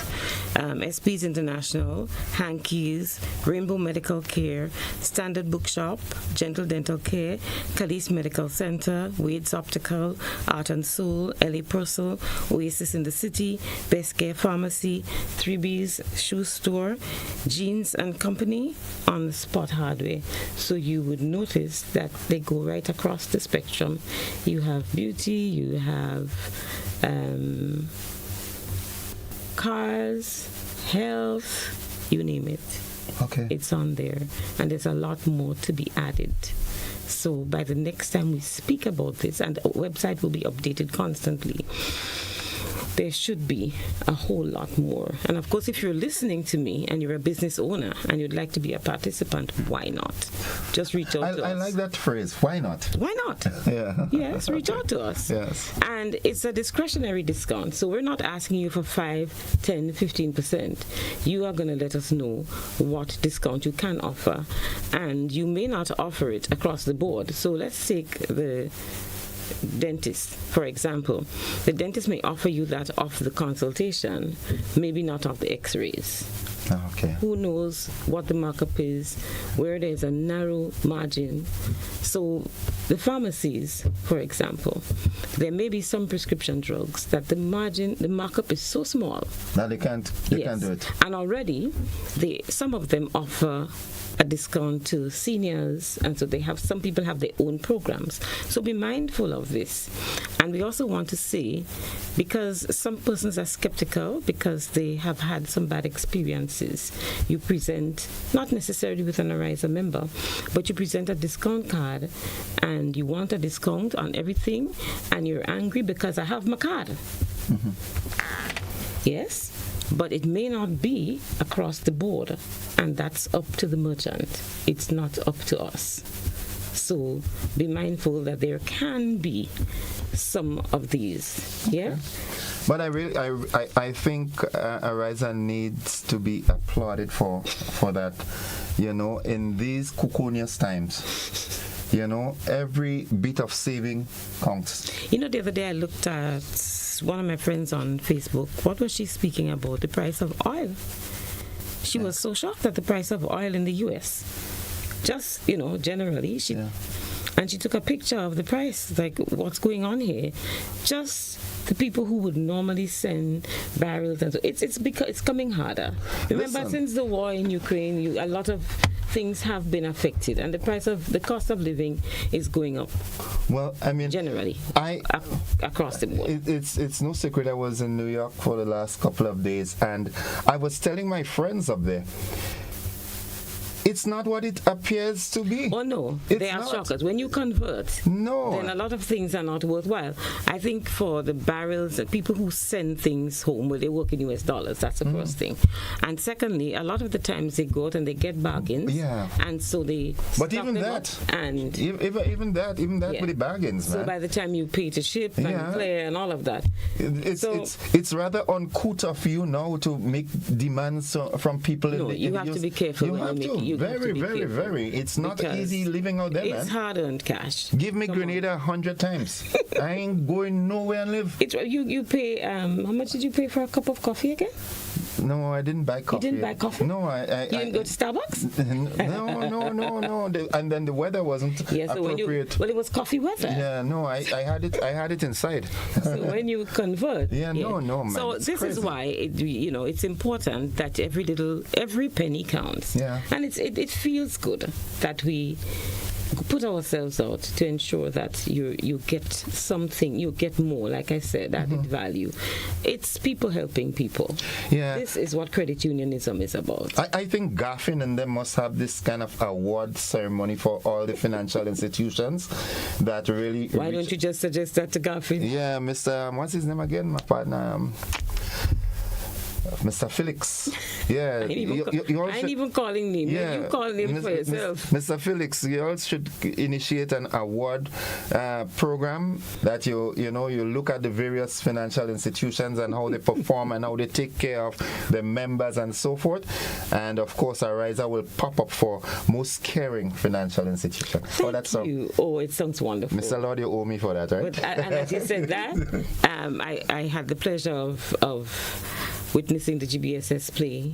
SP's International, Hankies, Rainbow Medical Care, Standard Bookshop, Gentle Dental Care, Khalees Medical Center, Wade's Optical, Art and Soul, Ellie Purcell, Oasis in the City, Best Care Pharmacy, 3B's Shoe Store, Jeans and Company, On the Spot Hardware. So you would notice that they go right across the spectrum. You have beauty, you have cars, health, you name it. Okay. It's on there, and there's a lot more to be added. So by the next time we speak about this, and our website will be updated constantly, there should be a whole lot more. And of course, if you're listening to me and you're a business owner and you'd like to be a participant, why not? Just reach out to us. I like that phrase, why not? Why not? Yeah. Yes, reach out to us. Yes. And it's a discretionary discount. So we're not asking you for 5, 10, 15%. You are going to let us know what discount you can offer. And you may not offer it across the board. So let's take the dentist, for example. The dentist may offer you that off the consultation, maybe not off the x-rays. Okay. Who knows what the markup is, where there's a narrow margin. So the pharmacies, for example, there may be some prescription drugs that the markup is so small that they can't do it. And already some of them offer a discount to seniors, and so some people have their own programs. So be mindful of this. And we also want to say, because some persons are skeptical because they have had some bad experiences, you present, not necessarily with an Ariza member, but you present a discount card and you want a discount on everything, and you're angry because I have my card. Yes, but it may not be across the board, and that's up to the merchant. It's not up to us. So be mindful that there can be some of these. Yeah. But I think Ariza needs to be applauded for that. You know, in these coconious times, you know, every bit of saving counts. You know, the other day I looked at one of my friends on Facebook. What was she speaking about? The price of oil. She was so shocked at the price of oil in the U.S. Just, you know, generally. And she took a picture of the price, like what's going on here. Just the people who would normally send barrels, and so it's because it's coming harder. Remember, since the war in Ukraine, a lot of things have been affected, and the cost of living is going up. Well, I mean, generally, across the board. It's no secret. I was in New York for the last couple of days, and I was telling my friends up there, it's not what it appears to be. Oh no, they are shockers. When you convert, then a lot of things are not worthwhile. I think for the barrels, people who send things home, well, they work in US dollars. That's the first thing. And secondly, a lot of the times they go out and they get bargains. Yeah. And so they. But even that, and even that with the bargains, man. So by the time you pay to ship and clear and all of that, it's rather uncouth of you now to make demands from people. No, you have to be careful. You very. It's not easy living out there, man. It's hard-earned cash. Give me Grenada 100 times. I ain't going nowhere and live. You pay, how much did you pay for a cup of coffee again? No, I didn't buy coffee. You didn't buy coffee? No, You didn't go to Starbucks? No. And then the weather wasn't appropriate. Well, it was coffee weather. Yeah, no, I had it inside. So when you convert. No, man. So this is why it's important that every penny counts. Yeah. And it feels good that we put ourselves out to ensure that you get something, you get more, like I said, added value. It's people helping people. Yeah. This is what credit unionism is about. I think Gaffin and them must have this kind of award ceremony for all the financial institutions that really... Why don't you just suggest that to Gaffin? Yeah, Mr. What's his name again? My partner... Mr. Felix. Yeah. I ain't even calling him. Yeah. You calling him for yourself. Mr. Felix, you also should initiate an award program that you look at the various financial institutions and how they perform and how they take care of the members and so forth. And of course, Ariza will pop up for most caring financial institution. Thank you. Oh, it sounds wonderful. Mr. Lord, you owe me for that, right? But, and as you said that, I had the pleasure of witnessing the GBSS play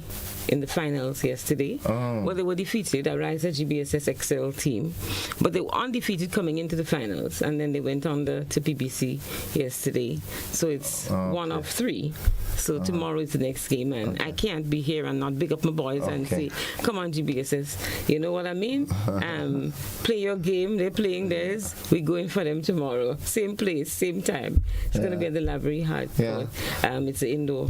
in the finals yesterday. Well, they were defeated, Ariza GBSS Excel team, but they were undefeated coming into the finals, and then they went on to PBC yesterday. So it's one of three. So tomorrow is the next game, and I can't be here and not big up my boys and say, come on GBSS, you know what I mean? Play your game, they're playing theirs, we're going for them tomorrow. Same place, same time. It's going to be at the Library Hut. It's an indoor,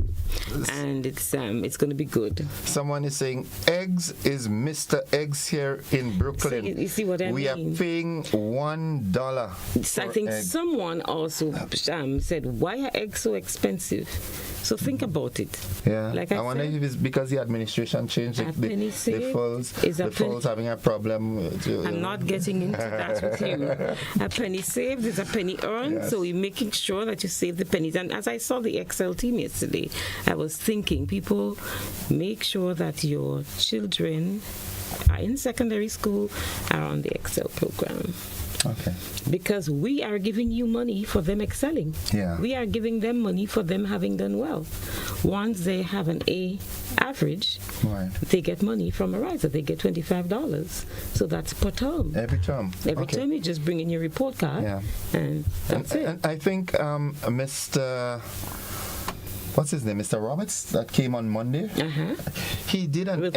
and it's going to be good. Someone is saying eggs is Mr. Eggs here in Brooklyn. You see what I mean? We are paying $1. I think someone also said, why are eggs so expensive? So think about it. Yeah. Like I wonder if it's because the administration changed the falls having a problem. I'm not getting into that with you. A penny saved is a penny earned. Yes. So you're making sure that you save the pennies. And as I saw the Excel team yesterday, I was thinking, people, make sure that your children are in secondary school are on the Excel program. Okay. Because we are giving you money for them excelling. Yeah. We are giving them money for them having done well. Once they have an A average, they get money from Ariza. They get $25. So that's per term. Every term. Every term you just bring in your report card. Yeah. And that's it. And I think Mr. what's his name, Mr. Roberts, that came on Monday. He did an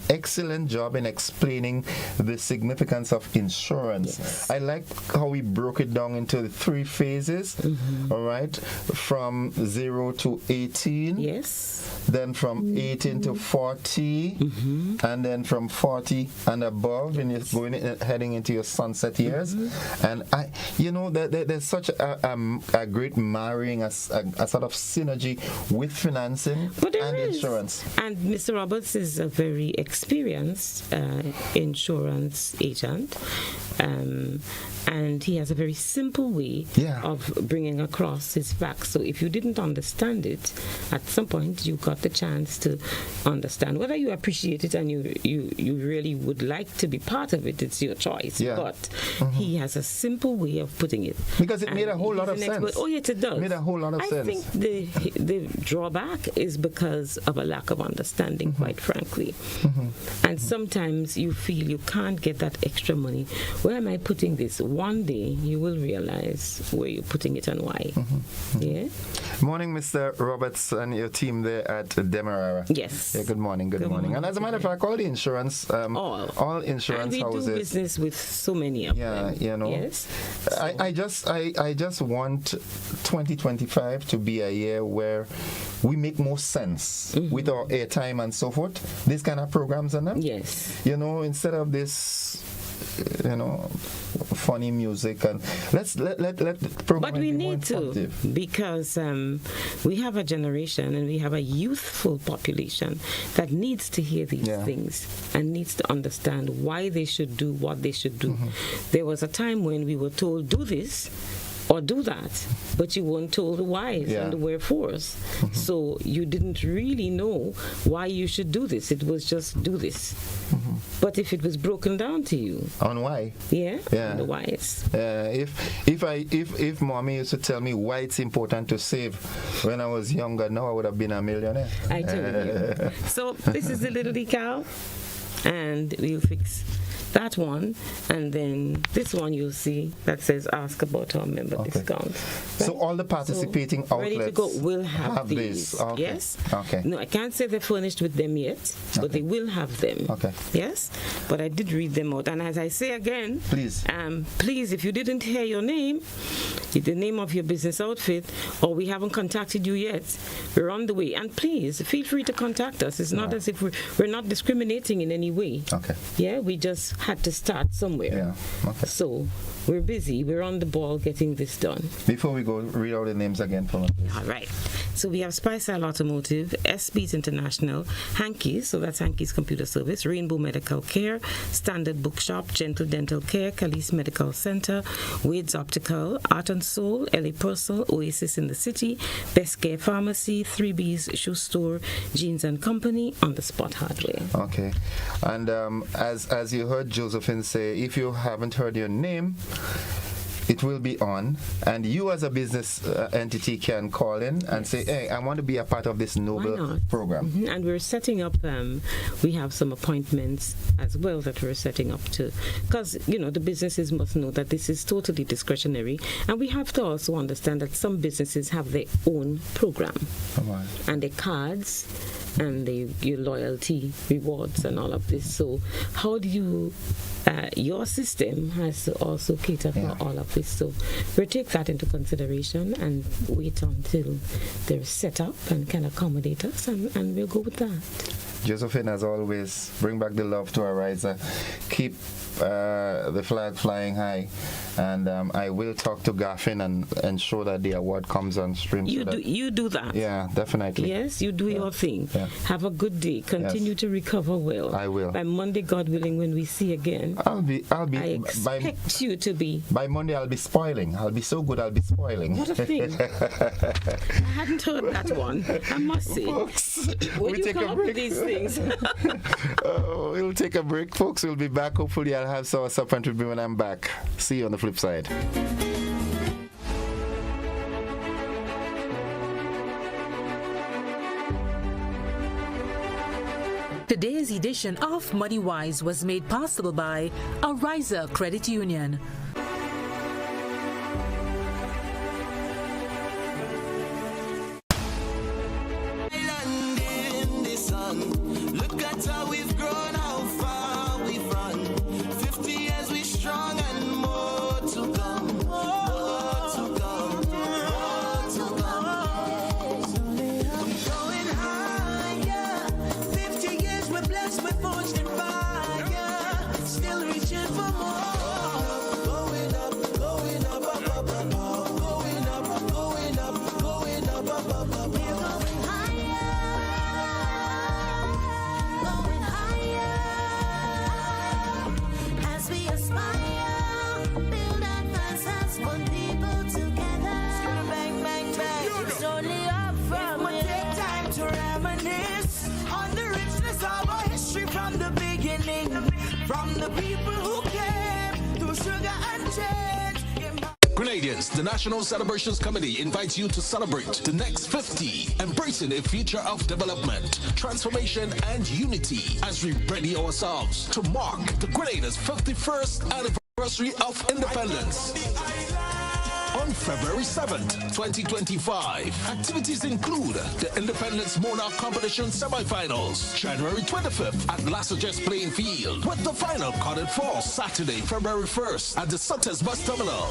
excellent job in explaining the significance of insurance. I like how he broke it down into the 3 phases. All right, from 0 to 18. Then from 18 to 40, and then from 40 and above, and you're heading into your sunset years. And there's such a great marrying, a sort of synergy with financing and insurance. And Mr. Roberts is a very experienced insurance agent. And he has a very simple way of bringing across his facts. So if you didn't understand it, at some point you got the chance to understand. Whether you appreciate it and you really would like to be part of it, it's your choice. But he has a simple way of putting it. Because it made a whole lot of sense. Oh, yes, it does. It made a whole lot of sense. I think the drawback is because of a lack of understanding, quite frankly. And sometimes you feel you can't get that extra money. Where am I putting this? One day you will realize where you're putting it and why. Yeah. Morning, Mr. Roberts and your team there at Demerara. Yes. Yeah, good morning. Good morning. And as a matter of fact, all the insurance, all insurance and we houses. do business with so many of them. You know. Yes. I just want 2025 to be a year where we make more sense with our airtime and so forth. These kind of programs and them. Yes. You know, instead of this, funny music, and let's let the program. But we need to, because we have a generation and we have a youthful population that needs to hear these things and needs to understand why they should do what they should do. There was a time when we were told, do this or do that, but you weren't told the whys and the wherefores. So you didn't really know why you should do this. It was just do this. But if it was broken down to you on why, on the whys. If mommy used to tell me why it's important to save when I was younger, now I would have been a millionaire. I tell you. So this is the little decal, and we'll fix that one, and then this one you'll see that says ask about our member discount. Right? So all the participating outlets ready to go will have these. This. Okay. Yes. Okay. No, I can't say they're furnished with them yet, but they will have them. Okay. Yes. But I did read them out, and as I say again, please, if you didn't hear your name, the name of your business outfit, or we haven't contacted you yet, we're on the way. And please feel free to contact us. It's not as if we're not discriminating in any way. Okay. Yeah, we just had to start somewhere. Yeah. Okay. So we're busy. We're on the ball getting this done. Before we go, read out the names again for me. All right. So we have Spice-Style Automotive, SB's International, Hankey's, so that's Hankey's Computer Service, Rainbow Medical Care, Standard Bookshop, Gentle Dental Care, Calise Medical Center, Wade's Optical, Art and Soul, LA Purcell, Oasis in the City, Best Care Pharmacy, 3B's Shoe Store, Jeans and Company, On the Spot Hardware. Okay. And as you heard Josephine say, if you haven't heard your name, it will be on, and you as a business entity can call in and say, hey, I want to be a part of this noble program. And we're setting up, we have some appointments as well that we're setting up to, because, the businesses must know that this is totally discretionary, and we have to also understand that some businesses have their own program. Come on. And their cards and your loyalty rewards and all of this. So how do you your system has to also cater for all of this. So we'll take that into consideration and wait until they're set up and can accommodate us, and we'll go with that. Josephine, as always, bring back the love to our riser. Keep the flag flying high. And I will talk to Gaffin and ensure that the award comes on stream. You do that. Yeah, definitely. Yes, you do your thing. Yeah. Have a good day. Continue to recover well. I will. By Monday, God willing, when we see again, I expect you to be. By Monday, I'll be spoiling. I'll be so good, I'll be spoiling. What a thing. I hadn't heard that one, I must say. Folks, when you come up with these things. We'll take a break, folks. We'll be back. Hopefully, I'll have some supper with me when I'm back. See you on the flip side. Today's edition of MoneyWise was made possible by Ariza Credit Union. From the people who came through sugar and change. Grenadians, the National Celebrations Committee invites you to celebrate the next 50, embracing a future of development, transformation, and unity as we ready ourselves to mark the Grenada's 51st anniversary of independence. On February 7th, 2025, activities include the Independence Monarch Competition semifinals, January 25th at Lassages Playing Field, with the final carded for Saturday, February 1st at the Sutters Bus Terminal.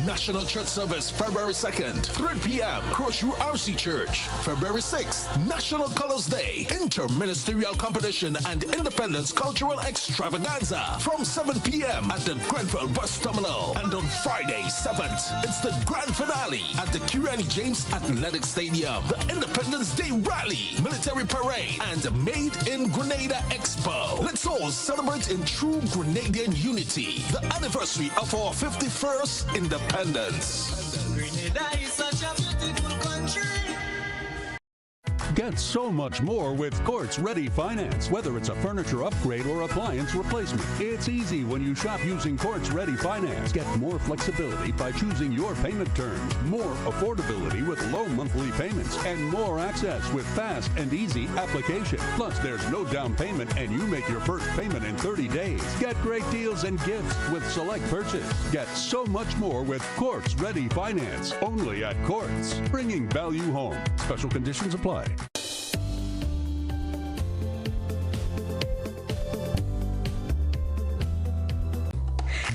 National Church Service, February 2nd, 3 p.m., Crossview RC Church. February 6th, National Colors Day, Interministerial Competition and Independence Cultural Extravaganza from 7 p.m. at the Grenfell Bus Terminal. And on Friday, 7th, it's the grand finale at the Kirani James Athletic Stadium, the Independence Day Rally, Military Parade, and Made in Grenada Expo. Let's all celebrate in true Grenadian unity, the anniversary of our 51st independence. Grenada is such a beautiful country. Get so much more with Courts Ready Finance. Whether it's a furniture upgrade or appliance replacement, it's easy when you shop using Courts Ready Finance. Get more flexibility by choosing your payment terms, more affordability with low monthly payments, and more access with fast and easy application. Plus, there's no down payment and you make your first payment in 30 days. Get great deals and gifts with select purchase. Get so much more with Courts Ready Finance. Only at Courts. Bringing value home. Special conditions apply.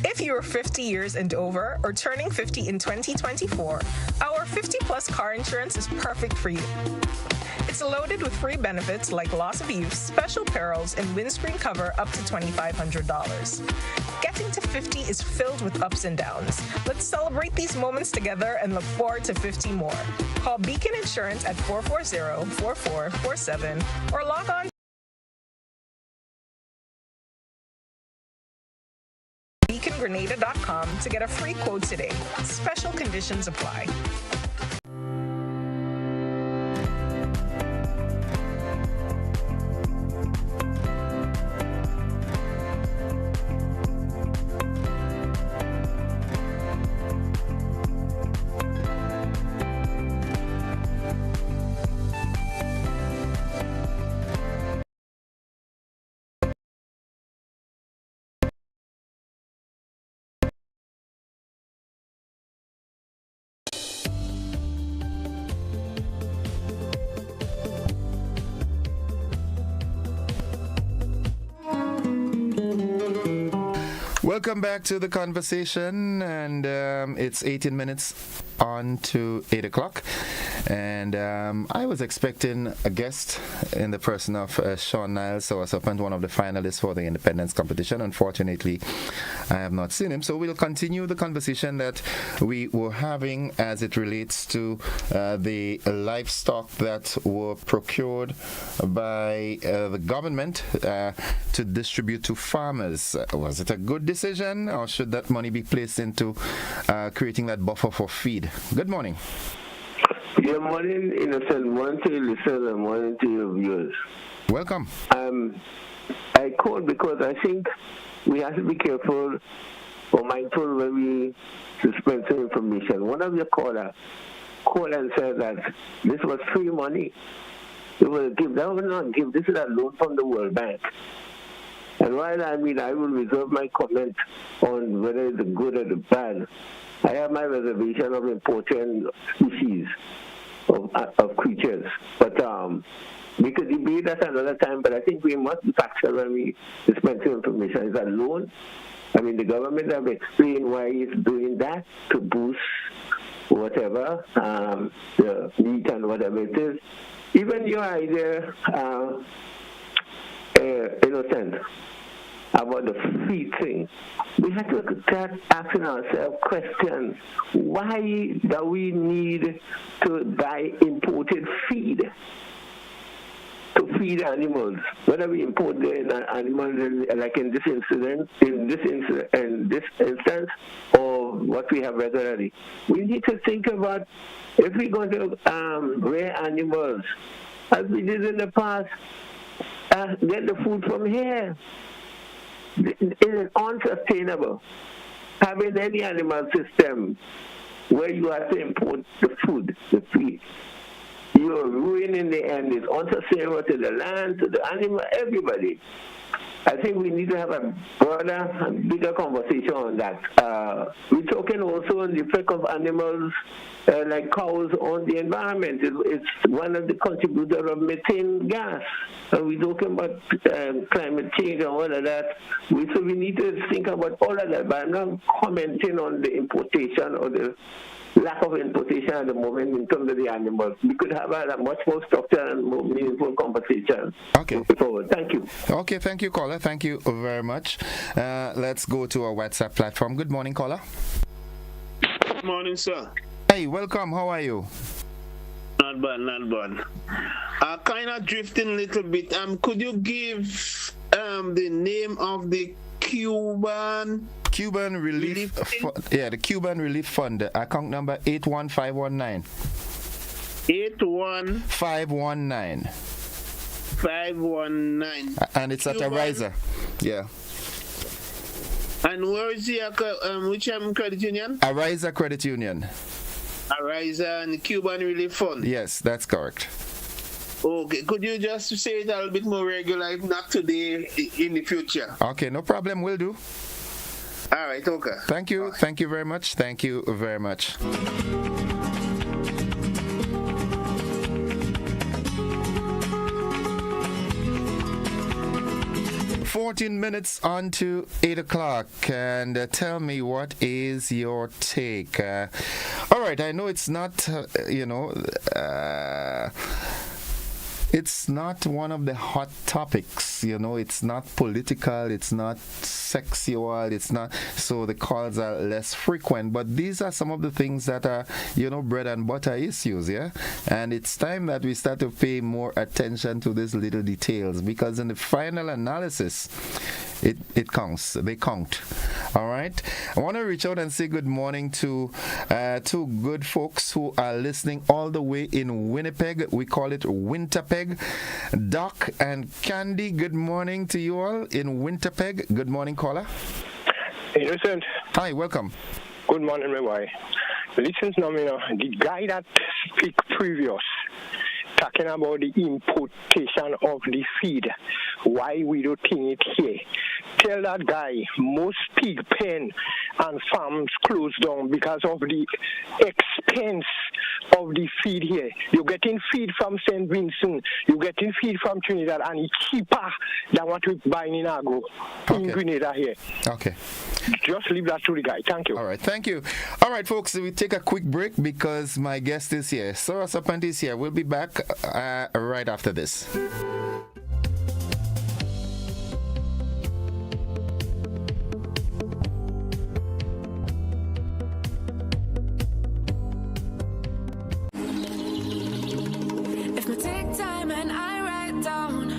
If you are 50 years and over or turning 50 in 2024, our 50-plus car insurance is perfect for you. It's loaded with free benefits like loss of use, special perils, and windscreen cover up to $2,500. Getting to 50 is filled with ups and downs. Let's celebrate these moments together and look forward to 50 more. Call Beacon Insurance at 440-4447 or log on beacongrenada.com to get a free quote today. Special conditions apply. Welcome back to the conversation, and it's 18 minutes on to 8 o'clock, and I was expecting a guest in the person of Sean Niles, so one of the finalists for the independence competition. Unfortunately, I have not seen him, so we'll continue the conversation that we were having as it relates to the livestock that were procured by the government to distribute to farmers. Was it a good decision, or should that money be placed into creating that buffer for feed? Good morning. Good morning, Innocent. Morning to you, listeners, and morning to your viewers. Welcome. I called because I think we have to be careful or mindful when we dispense information. One of your callers called and said that this was free money. It was a gift. That was not a gift. This is a loan from the World Bank. And while I will reserve my comment on whether it's good or the bad, I have my reservation of importing species of creatures. But we could debate that another time, but I think we must be factual when we dispense information. It's a loan. I mean, the government have explained why it's doing that to boost whatever, the meat and whatever it is. Even your idea, Innocent, about the feed thing, we have to start asking ourselves questions. Why do we need to buy imported feed to feed animals? Whether we import the animals, like in this instance, or what we have regularly, we need to think about if we're going to rear animals, as we did in the past, get the food from here. it is unsustainable having any animal system where you have to import the food, the feed. You're ruining the end. It's unsustainable to the land, to the animal, everybody. I think we need to have a broader and bigger conversation on that. We're talking also on the effect of animals like cows on the environment. It's one of the contributors of methane gas. And we're talking about climate change and all of that. So we need to think about all of that. But I'm not commenting on the importation or the lack of importation at the moment in terms of the animals. We could have a much more structured and more meaningful conversation. Okay. Forward. Thank you. Okay, thank you, caller. Thank you very much. Let's go to our WhatsApp platform. Good morning, caller. Good morning, sir. Hey, welcome. How are you? Not bad, not bad. Kind of drifting a little bit. Could you give the name of the Cuban Relief the Cuban Relief Fund, account number 81519. 81519. And it's at Ariza. Yeah. And where is the which credit union? Ariza Credit Union. Ariza and the Cuban Relief Fund. Yes, that's correct. Okay, could you just say it a little bit more regular, if not today, in the future? Okay, no problem, will do. All right, okay. Thank you. Right. Thank you very much. Thank you very much. Minutes on to 8 o'clock, and tell me, what is your take? All right, I know it's not, it's not one of the hot topics, it's not political, it's not sexual, it's not, so the calls are less frequent, but these are some of the things that are, bread and butter issues, yeah? And it's time that we start to pay more attention to these little details, because in the final analysis, it counts. They count. All right. I want to reach out and say good morning to two good folks who are listening all the way in Winnipeg. We call it Winterpeg. Doc and Candy, good morning to you all in Winterpeg. Good morning, caller. Innocent. Hi, welcome. Good morning, my boy. Listen to me now. The guy that speak previous, talking about the importation of the feed, why we don't think it here. Tell that guy most pig pen and farms closed down because of the expense of the feed here. You're getting feed from St. Vincent, you're getting feed from Trinidad, and it's cheaper than what we're buying in Agro in Grenada here. Okay. Just leave that to the guy. Thank you. All right, thank you. All right, folks, we take a quick break because my guest is here. Sarah Serpent is here. We'll be back right after this. If I take time and I write down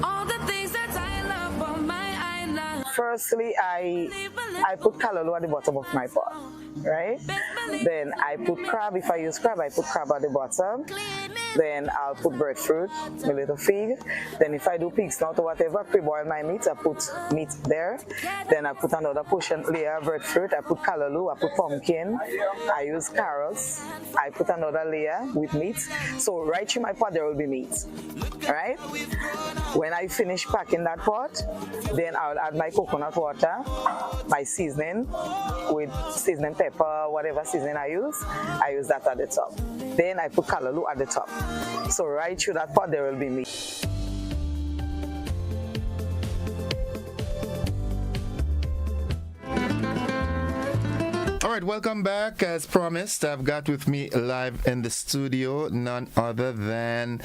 all the things that I love on my island. Firstly, I put callaloo at the bottom of my pot, right? Then I put crab. If I use crab, I put crab at the bottom. Then I'll put breadfruit, a little fig. Then if I do pig snout or whatever, pre-boil my meat, I put meat there. Then I put another portion layer of breadfruit. I put callaloo, I put pumpkin. I use carrots. I put another layer with meat. So right through my pot, there will be meat, right? When I finish packing that pot, then I'll add my coconut water, my seasoning with seasoning pepper, whatever seasoning I use that at the top. Then I put callaloo at the top. So right through that pot there will be meat. All right, welcome back. As promised, I've got with me live in the studio none other than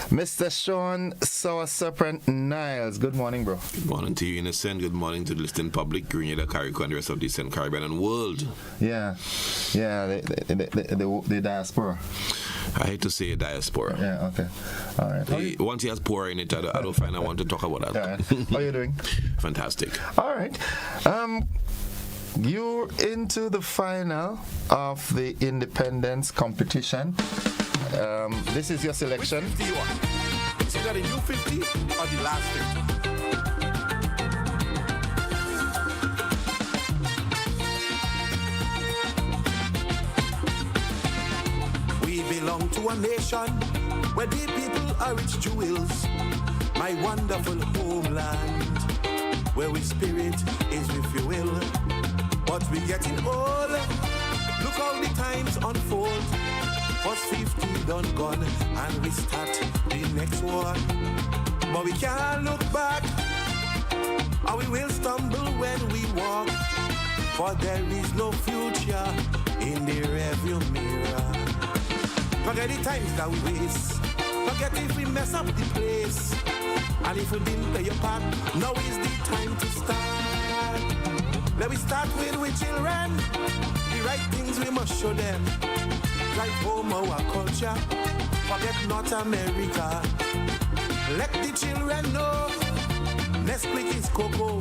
Mr. Sean Serpent Niles. Good morning, bro. Good morning to you, Innocent. Good morning to the listening public, Grenada, Carriacou, and the rest of the Eastern Caribbean and world. Yeah, the diaspora. I hate to say diaspora. Yeah, okay. All right. Once he has poor in it, I don't find I want to talk about that. Right. How are you doing? Fantastic. All right. You're into the final of the independence competition. This is your selection. Which 50 you want? Is that a new 50 or the last 50? a nation where the people are rich jewels, my wonderful homeland, where we spirit is with you will. But we getting old, look how the times unfold. First 50 done gone, and we start the next one. But we can't look back, or we will stumble when we walk. For there is no future in the rearview mirror. Forget the times that we waste. Forget if we mess up the place. And if we didn't play your part, now is the time to start. Let me start with we children. The right things we must show them. Drive home our culture. Forget North America. Let the children know Nesquik is cocoa.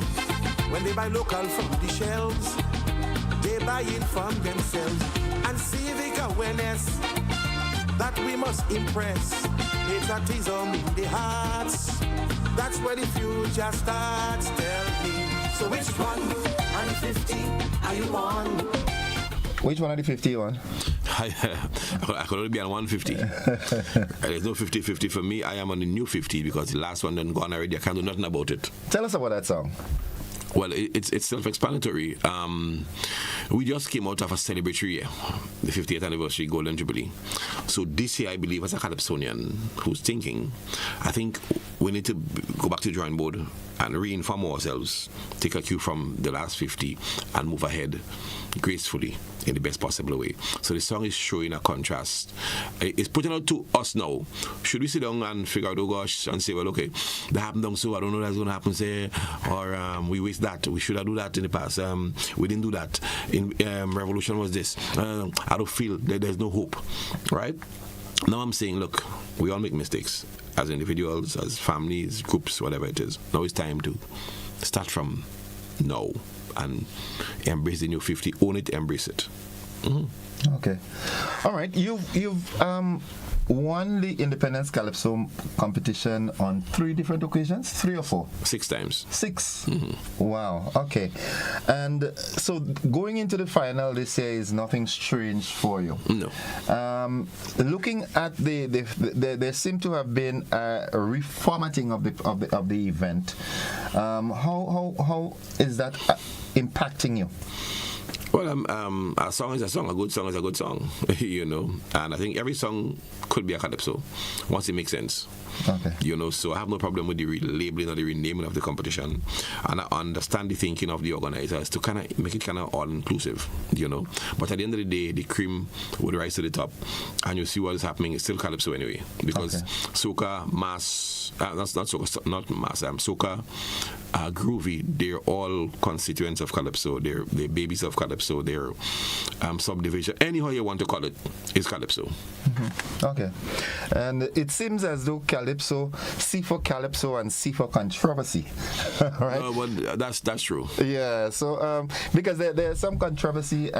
When they buy local from the shelves, they buy it from themselves. And civic awareness that we must impress. Patriotism in the hearts, that's where the future starts. Tell me, so which one on the 50 are you on? Which one are the 50 you on? I could only be on 150. There's no 50-50 for me. I am on the new 50 because the last one done gone already. I can't do nothing about it. Tell us about that song. Well, it's self-explanatory. We just came out of a celebratory year, the 50th anniversary Golden Jubilee. So this year, I believe, as a Calypsonian who's thinking, I think we need to go back to the drawing board and re-inform ourselves, take a cue from the last 50 and move ahead gracefully in the best possible way. So the song is showing a contrast. It's putting out to us now. Should we sit down and figure out, oh gosh, and say, well, okay, that happened down, so I don't know that's going to happen, say, or we waste that. We should have do that in the past. We didn't do that. In Revolution was this. I don't feel that there's no hope, right? Now I'm saying, look, we all make mistakes as individuals, as families, groups, whatever it is. Now it's time to start from now and embrace the new 50. Own it, embrace it. Mm-hmm. Okay. All right. You've won the Independence Calypso competition on 3 different occasions? 3 or 4? 6 times. 6? Mm-hmm. Wow. Okay. And so going into the final this year is nothing strange for you? No. Looking at there seem to have been a reformatting of the event. How is that impacting you? Well, a song is a song. A good song is a good song, you know. And I think every song could be a calypso once it makes sense. Okay. You know, so I have no problem with the labeling or the renaming of the competition, and I understand the thinking of the organizers to kind of make it kind of all-inclusive, you know. But at the end of the day, the cream would rise to the top, and you see what is happening. It's still calypso anyway, because soca, mass, that's not soca, not mass, soca, groovy. They're all constituents of calypso. They're babies of calypso. They're subdivision. Anyhow you want to call it, is calypso. Mm-hmm. Okay, and it seems as though calypso, C for calypso and C for controversy, right? Well, that's true. Yeah. So because there's some controversy.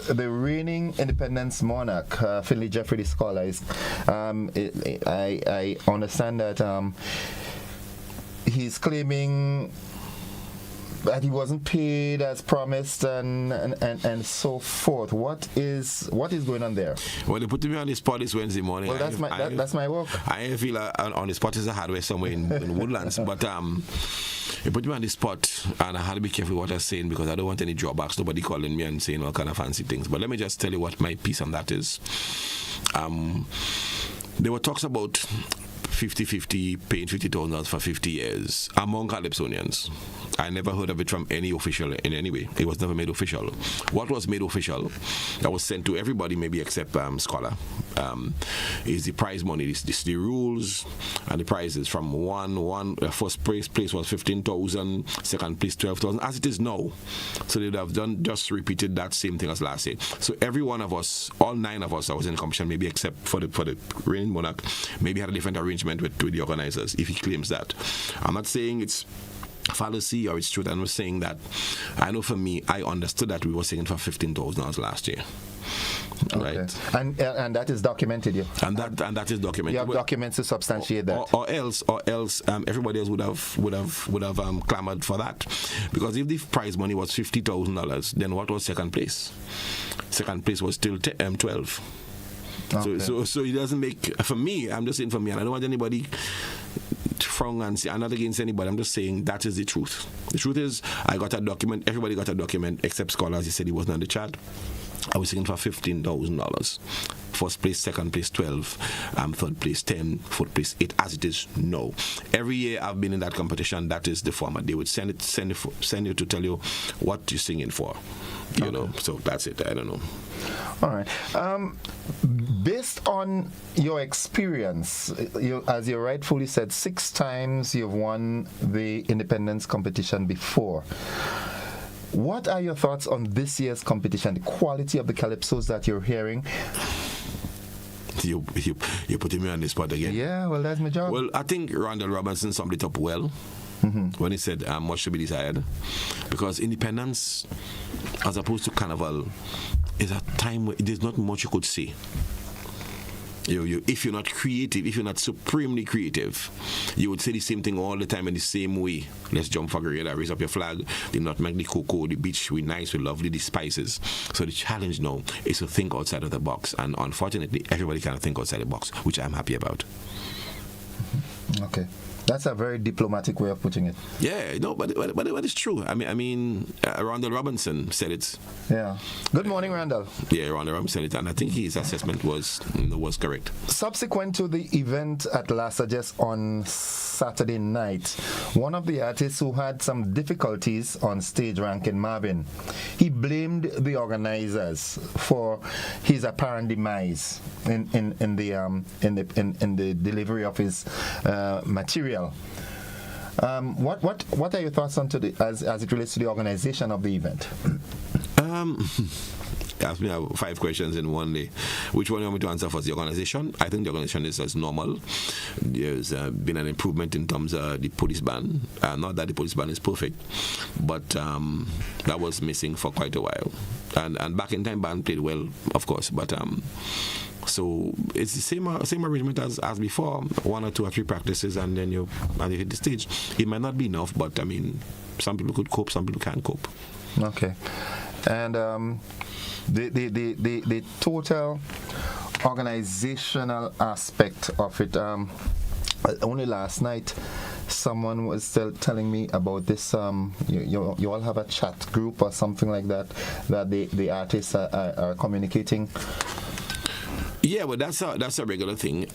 The reigning independence monarch, Finley Jeffrey the scholar, is I understand that he's claiming that he wasn't paid as promised and so forth. What is going on there? Well, they put me on the spot this Wednesday morning. Well, that's my work. I feel on the spot is a hardware somewhere in Woodlands, but they put me on the spot, and I had to be careful what I'm saying because I don't want any drawbacks. Nobody calling me and saying all kind of fancy things. But let me just tell you what my piece on that is. There were talks about 50-50, paying $50,000 for 50 years among Calypsonians. I never heard of it from any official in any way. It was never made official. What was made official, that was sent to everybody, maybe except Scholar, is the prize money. This the rules and the prizes from first place was 15,000, second place 12,000, as it is now. So they'd have just repeated that same thing as last year. So every one of us, all 9 of us, I was in the competition, maybe except for the reigning monarch, maybe had a different arrangement with the organizers, if he claims that. I'm not saying it's fallacy or it's true. I'm saying that I know for me, I understood that we were singing for $15,000 last year. Okay. Right, and that is documented. And that is documented. You have documents to substantiate that. Or else, everybody else would have clamored for that, because if the prize money was $50,000, then what was second place? Second place was still 12. Okay. So it doesn't make, for me, I'm just saying for me, and I don't want anybody to frown and say, I'm not against anybody, I'm just saying that is the truth. The truth is, I got a document, everybody got a document, except Scholars, he said he wasn't on the chat. I was singing for $15,000. First place, second place 12, third place 10, fourth place 8, as it is now. Every year I've been in that competition, that is the format. They would send you to tell you what you're singing for. You know, so that's it. I don't know. All right. Based on your experience, as you rightfully said, 6 times you've won the independence competition before. What are your thoughts on this year's competition, the quality of the calypsos that you're hearing? You're putting me on the spot again. Yeah, well, that's my job. Well, I think Randall Robinson summed it up well when he said much to be desired. Because independence, as opposed to carnival, is a time where there's not much you could say. If you're not creative, if you're not supremely creative, you would say the same thing all the time in the same way. Let's jump for Grenada, raise up your flag, the nutmeg, the cocoa, the beach, we're nice, we're lovely, the spices. So the challenge now is to think outside of the box. And unfortunately, everybody cannot think outside the box, which I'm happy about. Okay. That's a very diplomatic way of putting it. Yeah, no, but it's true. I mean, Randall Robinson said it. Yeah. Good morning, Randall. Yeah, Randall Robinson said it, and I think his assessment was correct. Subsequent to the event at Las Ages on Saturday night, one of the artists who had some difficulties on stage, Rankin Marvin, he blamed the organizers for his apparent demise in the delivery of his material. What are your thoughts on as it relates to the organization of the event? Ask me 5 questions in one day. Which one you want me to answer first? The organization? I think the organization is as normal. There's been an improvement in terms of the police band. Not that the police band is perfect, but that was missing for quite a while. And back in time, band played well, of course, but so it's the same arrangement as before. 1 or 2 or 3 practices, and then you hit the stage. It might not be enough, but I mean, some people could cope, some people can't cope. Okay, and the total organizational aspect of it. Only last night, someone was still telling me about this. You all have a chat group or something like that the artists are communicating. Yeah, but that's a regular thing.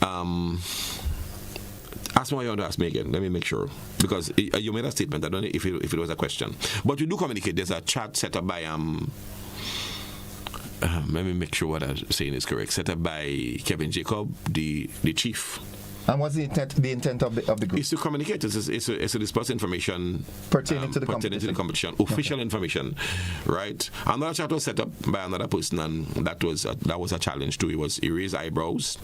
Ask me what you want to ask me again. Let me make sure, because you made a statement. I don't know if it was a question, but you do communicate. There's a chat set up by let me make sure what I'm saying is correct. Set up by Kevin Jacob, the chief. And what's the intent of the group? It's to communicate. It's to discuss information pertaining to the competition. Official information, right? Another chat was set up by another person, and that was a challenge too. He raised eyebrows,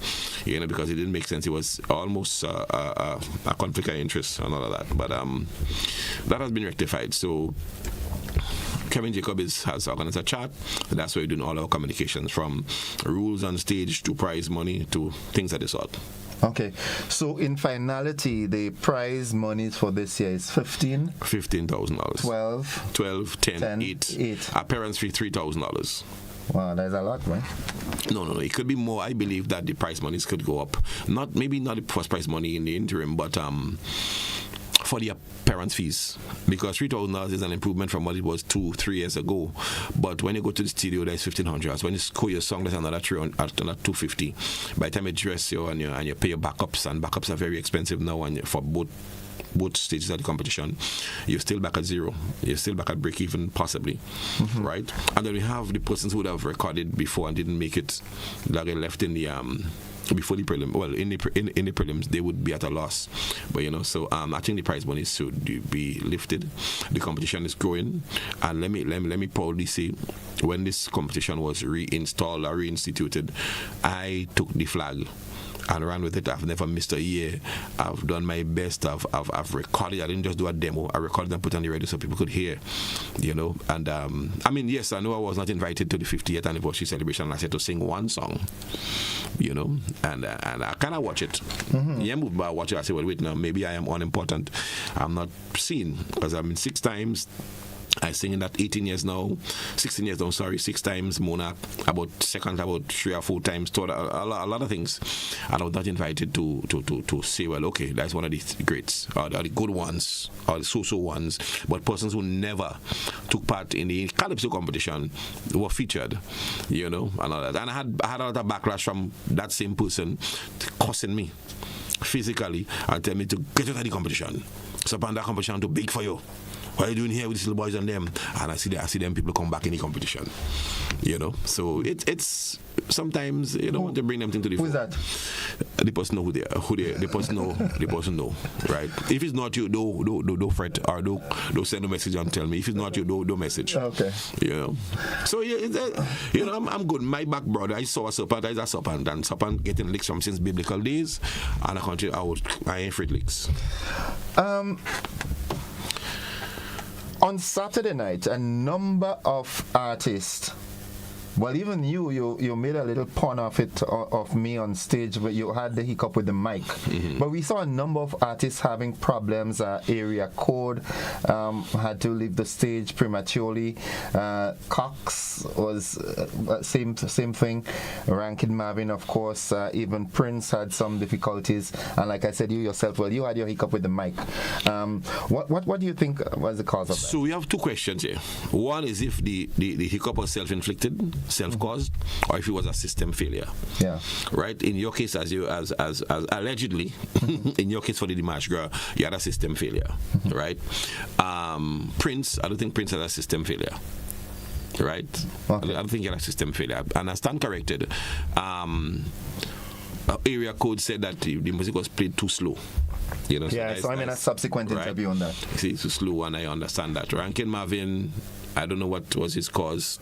because it didn't make sense. It was almost a conflict of interest and all of that. But that has been rectified. So Kevin Jacob has organized a chat. That's where we're doing all our communications, from rules on stage to prize money to things of the sort. Okay, so in finality, the prize monies for this year is $15,000. 12, 10, 8. Our parents' fee $3,000. Wow, that's a lot, right? No. It could be more. I believe that the prize monies could go up. Maybe not the first prize money in the interim, but for the parents' fees, because $3,000 is an improvement from what it was 2-3 years ago. But when you go to the studio, there's $1,500. When you score your song, there's another $250. By the time you dress and you pay your backups, and backups are very expensive now, and for both stages of the competition, you're still back at zero. You're still back at break even, possibly, right? And then we have the persons who would have recorded before and didn't make it, that get left in the before the prelim. Well, in the prelims, they would be at a loss. But so I think the prize money should be lifted. The competition is growing, and let me proudly say, when this competition was reinstalled or reinstituted, I took the flag and ran with it. I've never missed a year. I've done my best. I've recorded. I didn't just do a demo. I recorded and put on the radio so people could hear, And I mean, yes, I know I was not invited to the 50th anniversary celebration. I said to sing one song, and I kind of watch it. Yeah, moved by watch it. I say, well, wait now, maybe I am unimportant. I'm not seen, because I mean 6 times. I sing in that 18 years now, 16 years now, sorry, 6 times, Monarch, about second, about 3 or 4 times, a lot of things. And I was not invited to say, well, okay, that's one of the greats, or the good ones, or the so-so ones, but persons who never took part in the Calypso competition were featured, you know, and all that. And I had a lot of backlash from that same person cussing me physically and telling me to get out of the competition. So upon that competition too big for you. What are you doing here with these little boys and them? And I see them people come back in the competition. You know? So it's sometimes you don't want to bring them into the Who's that? The person know the person know, right? If it's not you, don't fret or don't send a message and tell me. If it's not you, don't message. Okay. You know. So you know, I'm good. My back brother, I saw a serpent, I saw a serpent, and serpent getting licks from since biblical days, and I ain't afraid licks. On Saturday night, a number of artists, well, even you made a little pun of me on stage where you had the hiccup with the mic. Mm-hmm. But we saw a number of artists having problems. Area Code had to leave the stage prematurely. Cox was same thing. Rankin Marvin, of course. Even Prince had some difficulties. And like I said, you yourself, well, you had your hiccup with the mic. What do you think was the cause of that? So we have 2 questions here. One is if the hiccup was self-inflicted, self-caused, or if it was a system failure. Yeah. Right? In your case, as allegedly, in your case for the Dimash girl, you had a system failure. Right? Prince, I don't think Prince had a system failure. Right? Okay. I don't think he had a system failure. And I stand corrected. Area Code said that the music was played too slow. You know, yeah, so I'm in a subsequent interview on that. It's too slow, and I understand that. Rankin Marvin, I don't know what was his cause.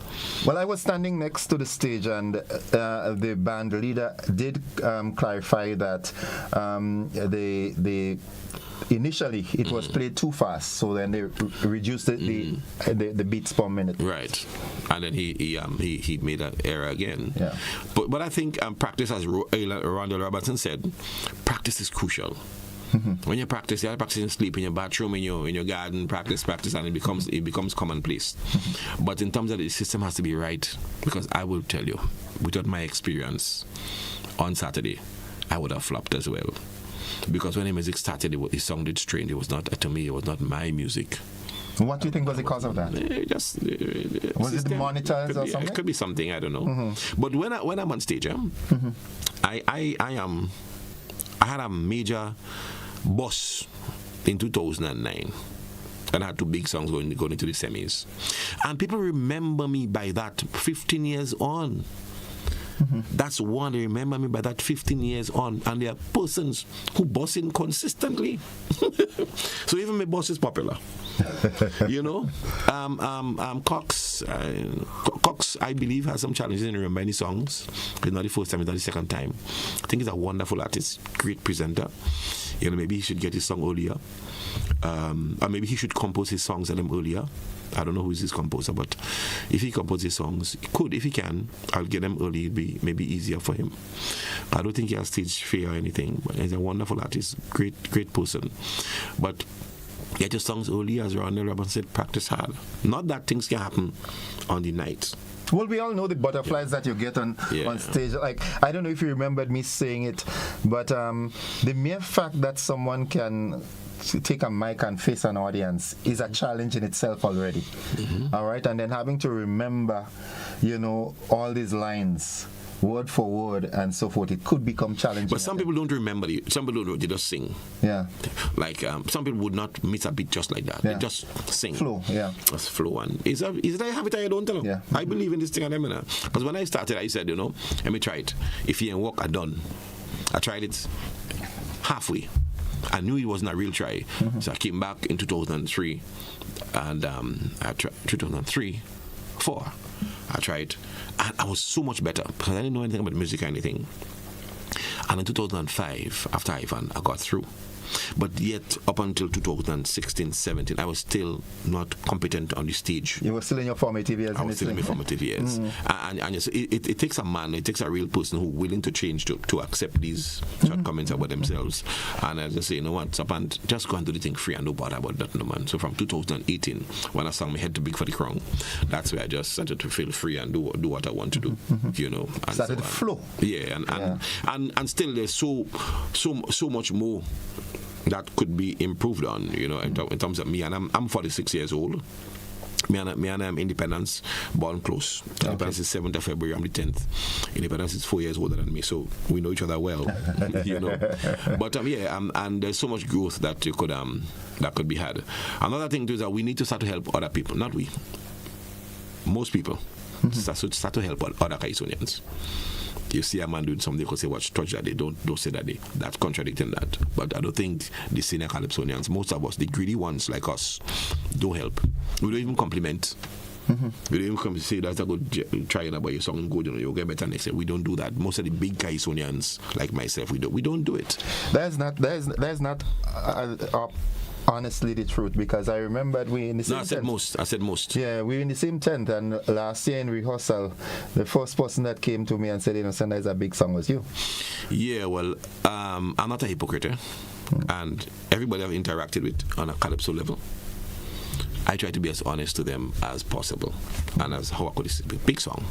Well, I was standing next to the stage, and the band leader did clarify that initially it was played too fast, so then they reduced the beats per minute. Right, and then he made an error again. Yeah. But I think practice, as Rondell Robertson said, practice is crucial. Mm-hmm. When you practice in sleep, in your bathroom, in your garden, practice, and it becomes commonplace. Mm-hmm. But in terms of the system has to be right, because I will tell you, without my experience on Saturday, I would have flopped as well. Because when the music started, it sounded strange. It was not, to me, it was not my music. What do you think was the cause of that? Was it the monitors or something? It could be something, I don't know. Mm-hmm. But when I'm on stage, mm-hmm. I had a major bust in 2009. And I had 2 big songs going into the semis. And people remember me by that 15 years on. Mm-hmm. That's one, they remember me by that 15 years on. And there are persons who boss in consistently. So even my boss is popular. You know? Cox, I believe, has some challenges in remembering the songs. It's not the first time, it's not the second time. I think he's a wonderful artist, great presenter. You know, maybe he should get his song earlier. Or maybe he should compose his songs at them earlier. I don't know who is his composer, but if he composes his songs, he could, if he can, I'll get them early. It'd be maybe easier for him. I don't think he has stage fear or anything, but he's a wonderful artist, great person. But get your songs early, as Ronald Robinson said, practice hard. Not that things can happen on the night. Well, we all know the butterflies that you get on stage. Like, I don't know if you remembered me saying it, but the mere fact that someone can take a mic and face an audience is a challenge in itself already. Mm-hmm. All right, and then having to remember, all these lines, word for word, and so forth, it could become challenging. But some people don't remember it. Some people don't. They just sing. Yeah. Like some people would not miss a beat just like that. Yeah. They just sing. Flow. Yeah. Just flow. And is it a habit I don't know? Yeah. I believe in this thing, because when I started, I said, let me try it. If you ain't work, I done. I tried it halfway. I knew it wasn't a real try. Mm-hmm. So I came back in 2003, and I tried 2004. I tried, and I was so much better because I didn't know anything about music or anything. And in 2005, after Ivan, I got through. But yet, up until 2016, 17, I was still not competent on the stage. You were still in your formative years. I was still in my formative years. And it takes a man, it takes a real person who willing to change to accept these shortcomings about themselves. And I just say, you know what, and just go and do the thing free and no bother about that, no man. So from 2018, when I sang my head too big for the crown, that's where I just started to feel free and do what I want to do, you know. And started to flow. Yeah, and still there's so much more that could be improved on, you know, in terms of me. And I'm 46 years old. Me and I'm Independence, born close. Independence is 7th of February, I'm the 10th. Independence is 4 years older than me, so we know each other well, you know. But and there's so much growth that you could be had. Another thing too is that we need to start to help other people, not we. Most people start to help other Kaisonians. You see a man doing something, you could say, watch, touch that day, don't say that day. That's contradicting that. But I don't think the senior Calypsonians, most of us, the greedy ones like us, don't help. We don't even compliment. We don't even come to say that's a good trying about your song, good, you know, you'll get better next year. We don't do that. Most of the big Kaisonians like myself, we don't do it. There's not honestly the truth, because I remembered we in the same tent. I said most. Yeah, we were in the same tent, and last year in rehearsal, the first person that came to me and said, you know, Senda is a big song was you. Yeah, well, I'm not a hypocrite, and everybody I've interacted with on a Calypso level, I try to be as honest to them as possible, and as how I could say, big song.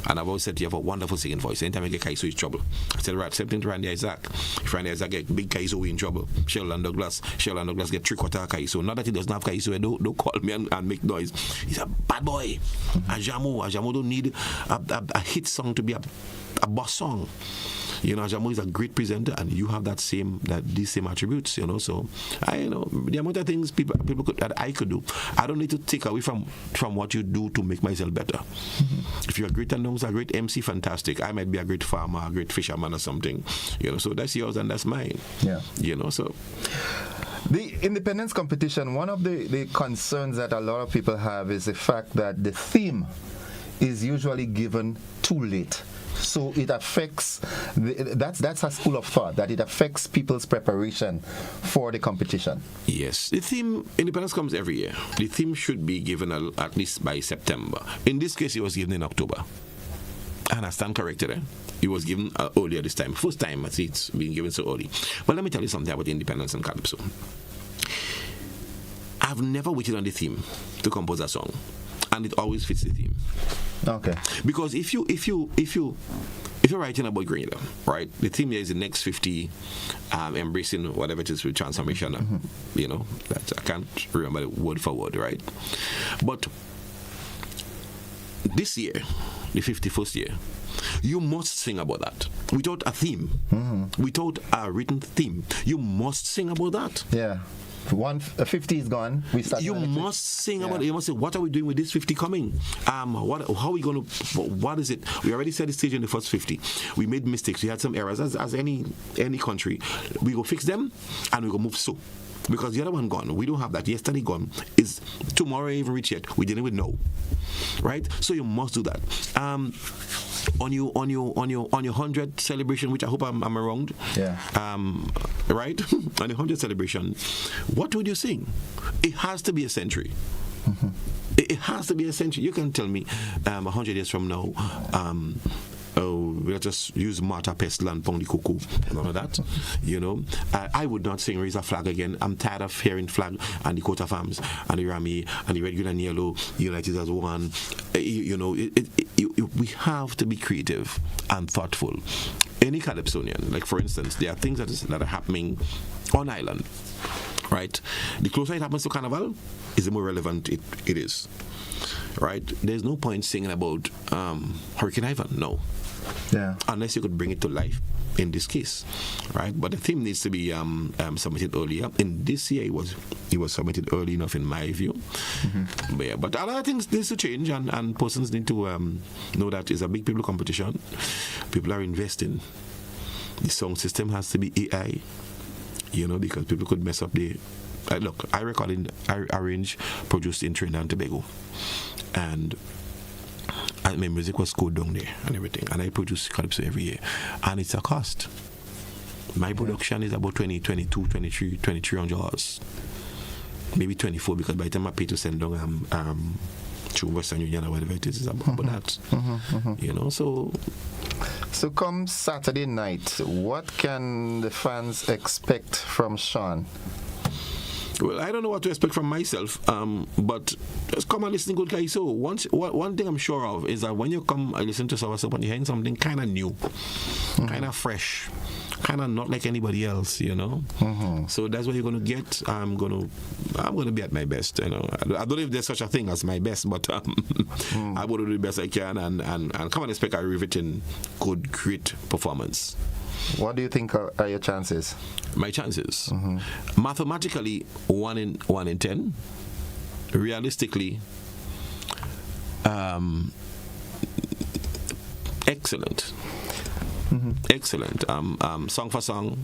And I've always said you have a wonderful singing voice. Anytime I get Kaiso, he's trouble. I said, right, same thing to Randy Isaac. If Randy Isaac get big Kaiso, we in trouble. Sheldon Douglas get 3/4 Kaiso. Not that he doesn't have Kaiso, don't call me and make noise. He's a bad boy. Ajamo don't need a hit song to be a boss song. You know, Ajamo is a great presenter, and you have these same attributes, you know. So the amount of things people could that I could do, I don't need to take away from what you do to make myself better. If you're a great announcer, a great MC, fantastic. I might be a great farmer, a great fisherman or something, you know. So that's yours and that's mine. Yeah. You know, so the independence competition, one of the concerns that a lot of people have is the fact that the theme is usually given too late. So it affects, that's a school of thought, that it affects people's preparation for the competition. Yes. The theme, Independence comes every year. The theme should be given at least by September. In this case, it was given in October. And I stand corrected, It was given earlier this time. First time I see it's being given so early. But let me tell you something about Independence and Calypso. I've never waited on the theme to compose a song. And it always fits the theme. Okay. Because if you're writing about Grenada, right? The theme here is the next 50, embracing whatever it is with transformation. You know, that I can't remember the word for word, right? But this year, the 51st year, you must sing about that. Without a theme, without a written theme, you must sing about that. Yeah. 50 is gone. You must sing about it. You must say, what are we doing with this 50 coming? How are we going to? What is it? We already set the stage in the first 50. We made mistakes. We had some errors, as any country. We go fix them and we go move so. Because the other one gone. We don't have that. Yesterday gone. Is tomorrow even reach yet? We didn't even know. Right? So you must do that. On your 100th celebration, which I hope I'm around. Yeah. Right? On your 100th celebration, what would you sing? It has to be a century. It has to be a century. You can tell me 100 years from now, we'll just use Martha Pestle and Pong the Cuckoo and all of that. You know, I would not sing Raise a Flag again. I'm tired of hearing flag and the coat of arms and the Rami and the red, green and yellow, united as one. You know, we have to be creative and thoughtful. Any Calypsonian, like for instance, there are things that are happening on island, right? The closer it happens to Carnival, is the more relevant it is, right? There's no point singing about Hurricane Ivan, no. Yeah. Unless you could bring it to life in this case, right? But the theme needs to be submitted earlier. In this year, it was submitted early enough, in my view. But a lot of things need to change, and persons need to know that it's a big people competition. People are investing. The sound system has to be AI, you know, because people could mess up the. Look, I arrange, produced in Trinidad and Tobago, and my music was scored down there and everything, and I produce Calypso every year, and it's a cost. My production is about 2300 hours. Maybe 24, because by the time I pay to send down through Western Union or whatever it is about that. You know, so come Saturday night, what can the fans expect from Sean? Well, I don't know what to expect from myself, but just come and listen to good guys. So one thing I'm sure of is that when you come and listen to Sour Support, you're hearing something kind of new, kind of fresh, kind of not like anybody else, you know. So that's what you're gonna get. I'm gonna be at my best, you know. I don't know if there's such a thing as my best, but I want to do the best I can and come and expect a riveting, good, great performance. What do you think are your chances? My chances? Mathematically, 1 in 10. Realistically, excellent. Excellent. Song for song,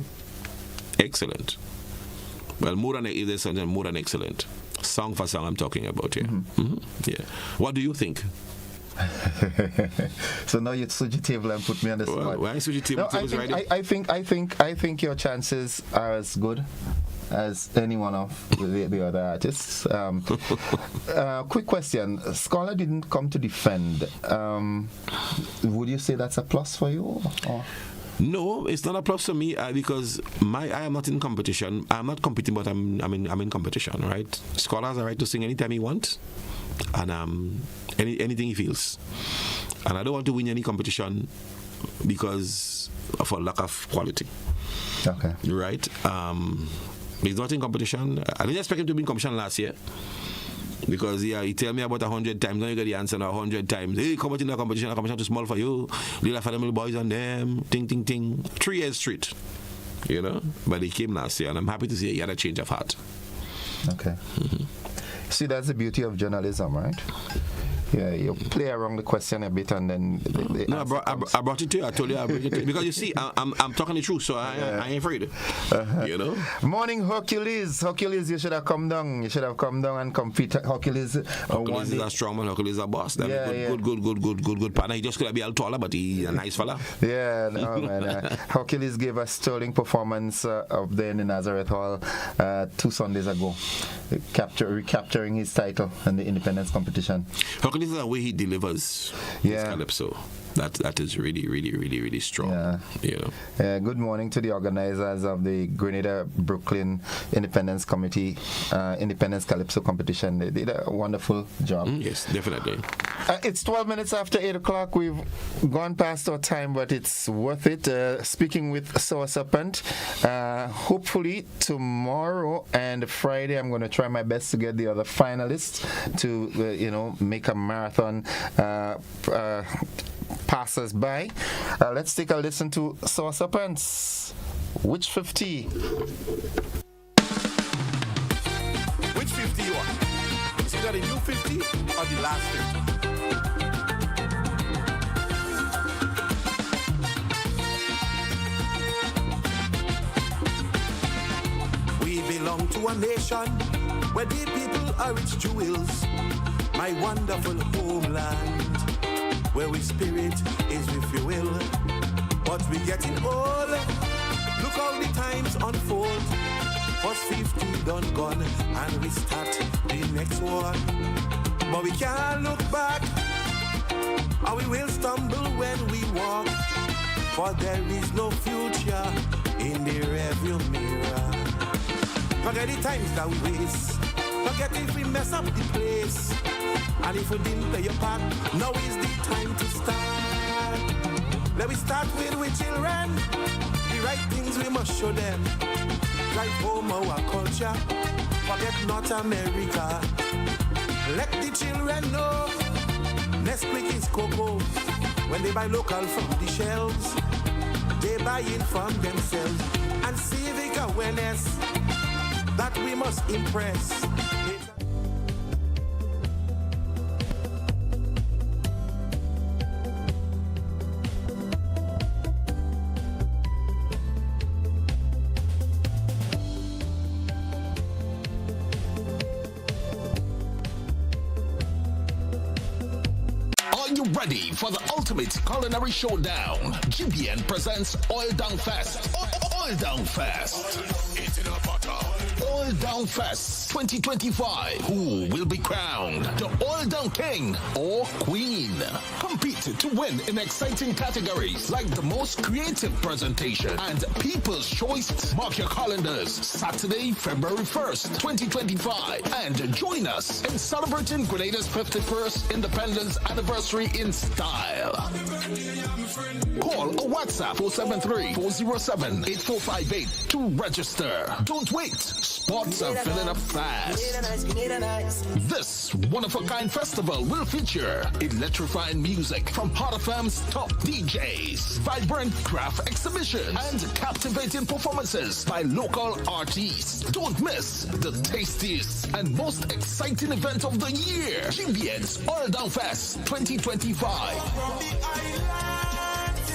excellent. Well, more than excellent. Song for song, I'm talking about here. Yeah. What do you think? So now you switch the table and put me on the spot. Why switch the table? No, I think your chances are as good as any one of the other artists. Quick question: Scholar didn't come to defend. Would you say that's a plus for you? Or? No, it's not a plus for me because I am not in competition. I'm not competing, but I'm in competition, right? Scholar has a right to sing anytime he wants, and anything he feels. And I don't want to win any competition because of a lack of quality. Okay. Right? He's not in competition. I didn't expect him to be in competition last year. Because he tell me about 100 times, now you get the answer now 100 times. Hey, come out in the competition too small for you. Little family boys on them, ting. 3 years straight. You know? But he came last year and I'm happy to see he had a change of heart. Okay. See, that's the beauty of journalism, right? Yeah, you play around the question a bit and then... No, I brought it to you. I told you I bring it to you. Because you see, I'm talking the truth, so I ain't afraid. You know? Morning, Hercules. Hercules, you should have come down. You should have come down and compete. Hercules is a strong man. Hercules is a boss. Good partner. He just could be a little taller, but he's a nice fella. Yeah, no, man. Hercules gave a sterling performance up there in the Nazareth Hall 2 Sundays ago, recapturing his title in the independence competition. Hercules is the way he delivers his calypso. That is really strong. Yeah. You know. Good morning to the organizers of the Grenada Brooklyn Independence Committee Independence Calypso competition. They did a wonderful job. Yes, definitely. It's 12 minutes after 8 o'clock. We've gone past our time, but it's worth it. Speaking with Sour Serpent, hopefully tomorrow and Friday, I'm going to try my best to get the other finalists to, make a marathon passers by. Let's take a listen to Sour Serpents. Which 50? Which 50 you want? Is it the new 50 or the last 50? We belong to a nation where the people are rich jewels, my wonderful homeland, where we spirit is if you will. But we getting old. Look how the times unfold. First 50 done gone, and we start the next one. But we can't look back, or we will stumble when we walk. For there is no future in the rearview mirror. Forget the times that we waste. Forget if we mess up the place. And if we didn't play your part, now is the time to start. Let me start with we children. The right things we must show them. Drive home our culture. Forget North America. Let the children know Nesquik is cocoa. When they buy local from the shelves, they buy it from themselves. And civic awareness that we must impress. Ready for the ultimate culinary showdown. GBN presents Oil Down Fest. Oil Down Fest. Oil Down Fest 2025. Who will be crowned the Oil Down King or Queen? Compete to win in exciting categories like the most creative presentation and People's Choice. Mark your calendars, Saturday, February 1st, 2025. And join us in celebrating Grenada's 51st Independence Anniversary in style. Call or WhatsApp 473-407-8458 to register. Don't wait. Spots are filling up fast. This one-of-a-kind festival will feature electrifying music from Hot FM's top DJs, vibrant craft exhibition, and captivating performances by local artists. Don't miss the tastiest and most exciting event of the year, GBN's Oil Down Fest 2025.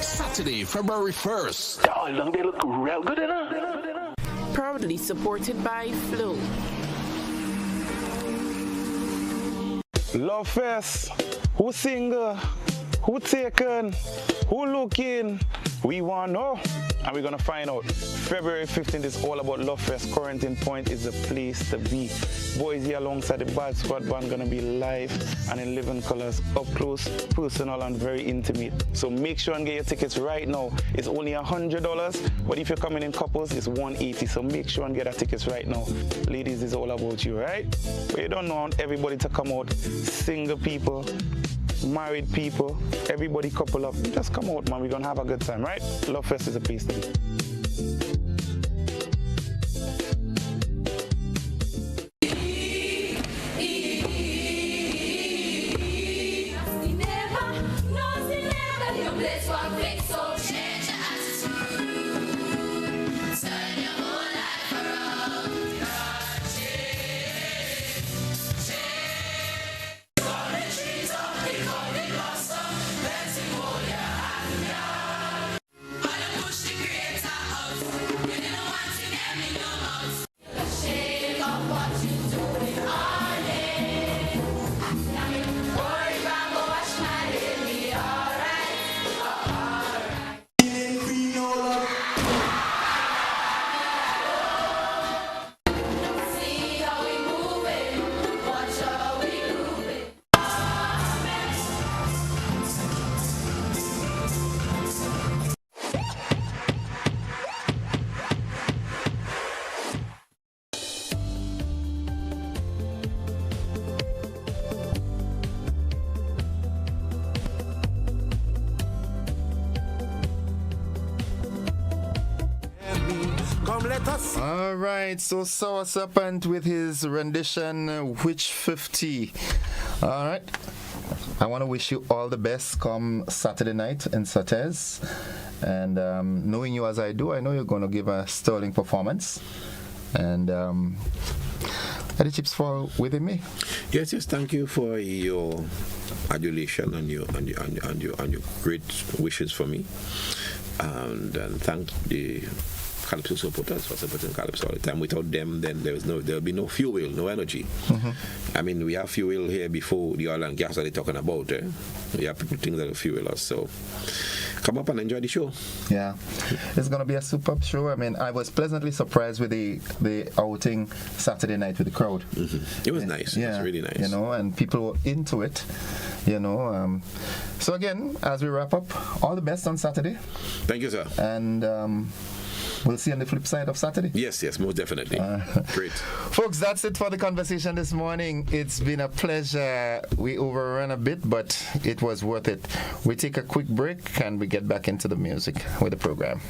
Saturday, February 1st. The oil down, they look real good, enough. Proudly supported by Flow. Love Fest. Who single? Who taken? Who looking? We want to know. And we're going to find out. February 15th is all about Love Fest. Quarantine Point is the place to be. Boys here alongside the Bad Squad Band going to be live and in living colors, up close, personal, and very intimate. So make sure and get your tickets right now. It's only $100, but if you're coming in couples, it's $180. So make sure and get our tickets right now. Ladies, it's all about you, right? But you don't want everybody to come out. Single people, married people, everybody couple up. Just come out, man. We're going to have a good time, right? Love Fest is a place to be. All right, so Sour Serpent with his rendition, Which 50. All right, I want to wish you all the best come Saturday night in Sates. And knowing you as I do, I know you're going to give a sterling performance. And let the chips fall within me. Yes, thank you for your adulation and your great wishes for me. And thank the Calypso supporters for supporting Calypso all the time. Without them, then there'll be no fuel, no energy. Mm-hmm. I mean, we have fuel here before the oil and gas that they're talking about. We have people think that fuel us. So come up and enjoy the show. Yeah, it's going to be a superb show. I mean, I was pleasantly surprised with the outing Saturday night with the crowd. Mm-hmm. It was nice. Yeah, it was really nice. You know, and people were into it. You know, so again, as we wrap up, all the best on Saturday. Thank you, sir. And we'll see you on the flip side of Saturday. Yes, most definitely. Great. Folks, that's it for the conversation this morning. It's been a pleasure. We overran a bit, but it was worth it. We take a quick break and we get back into the music with the program.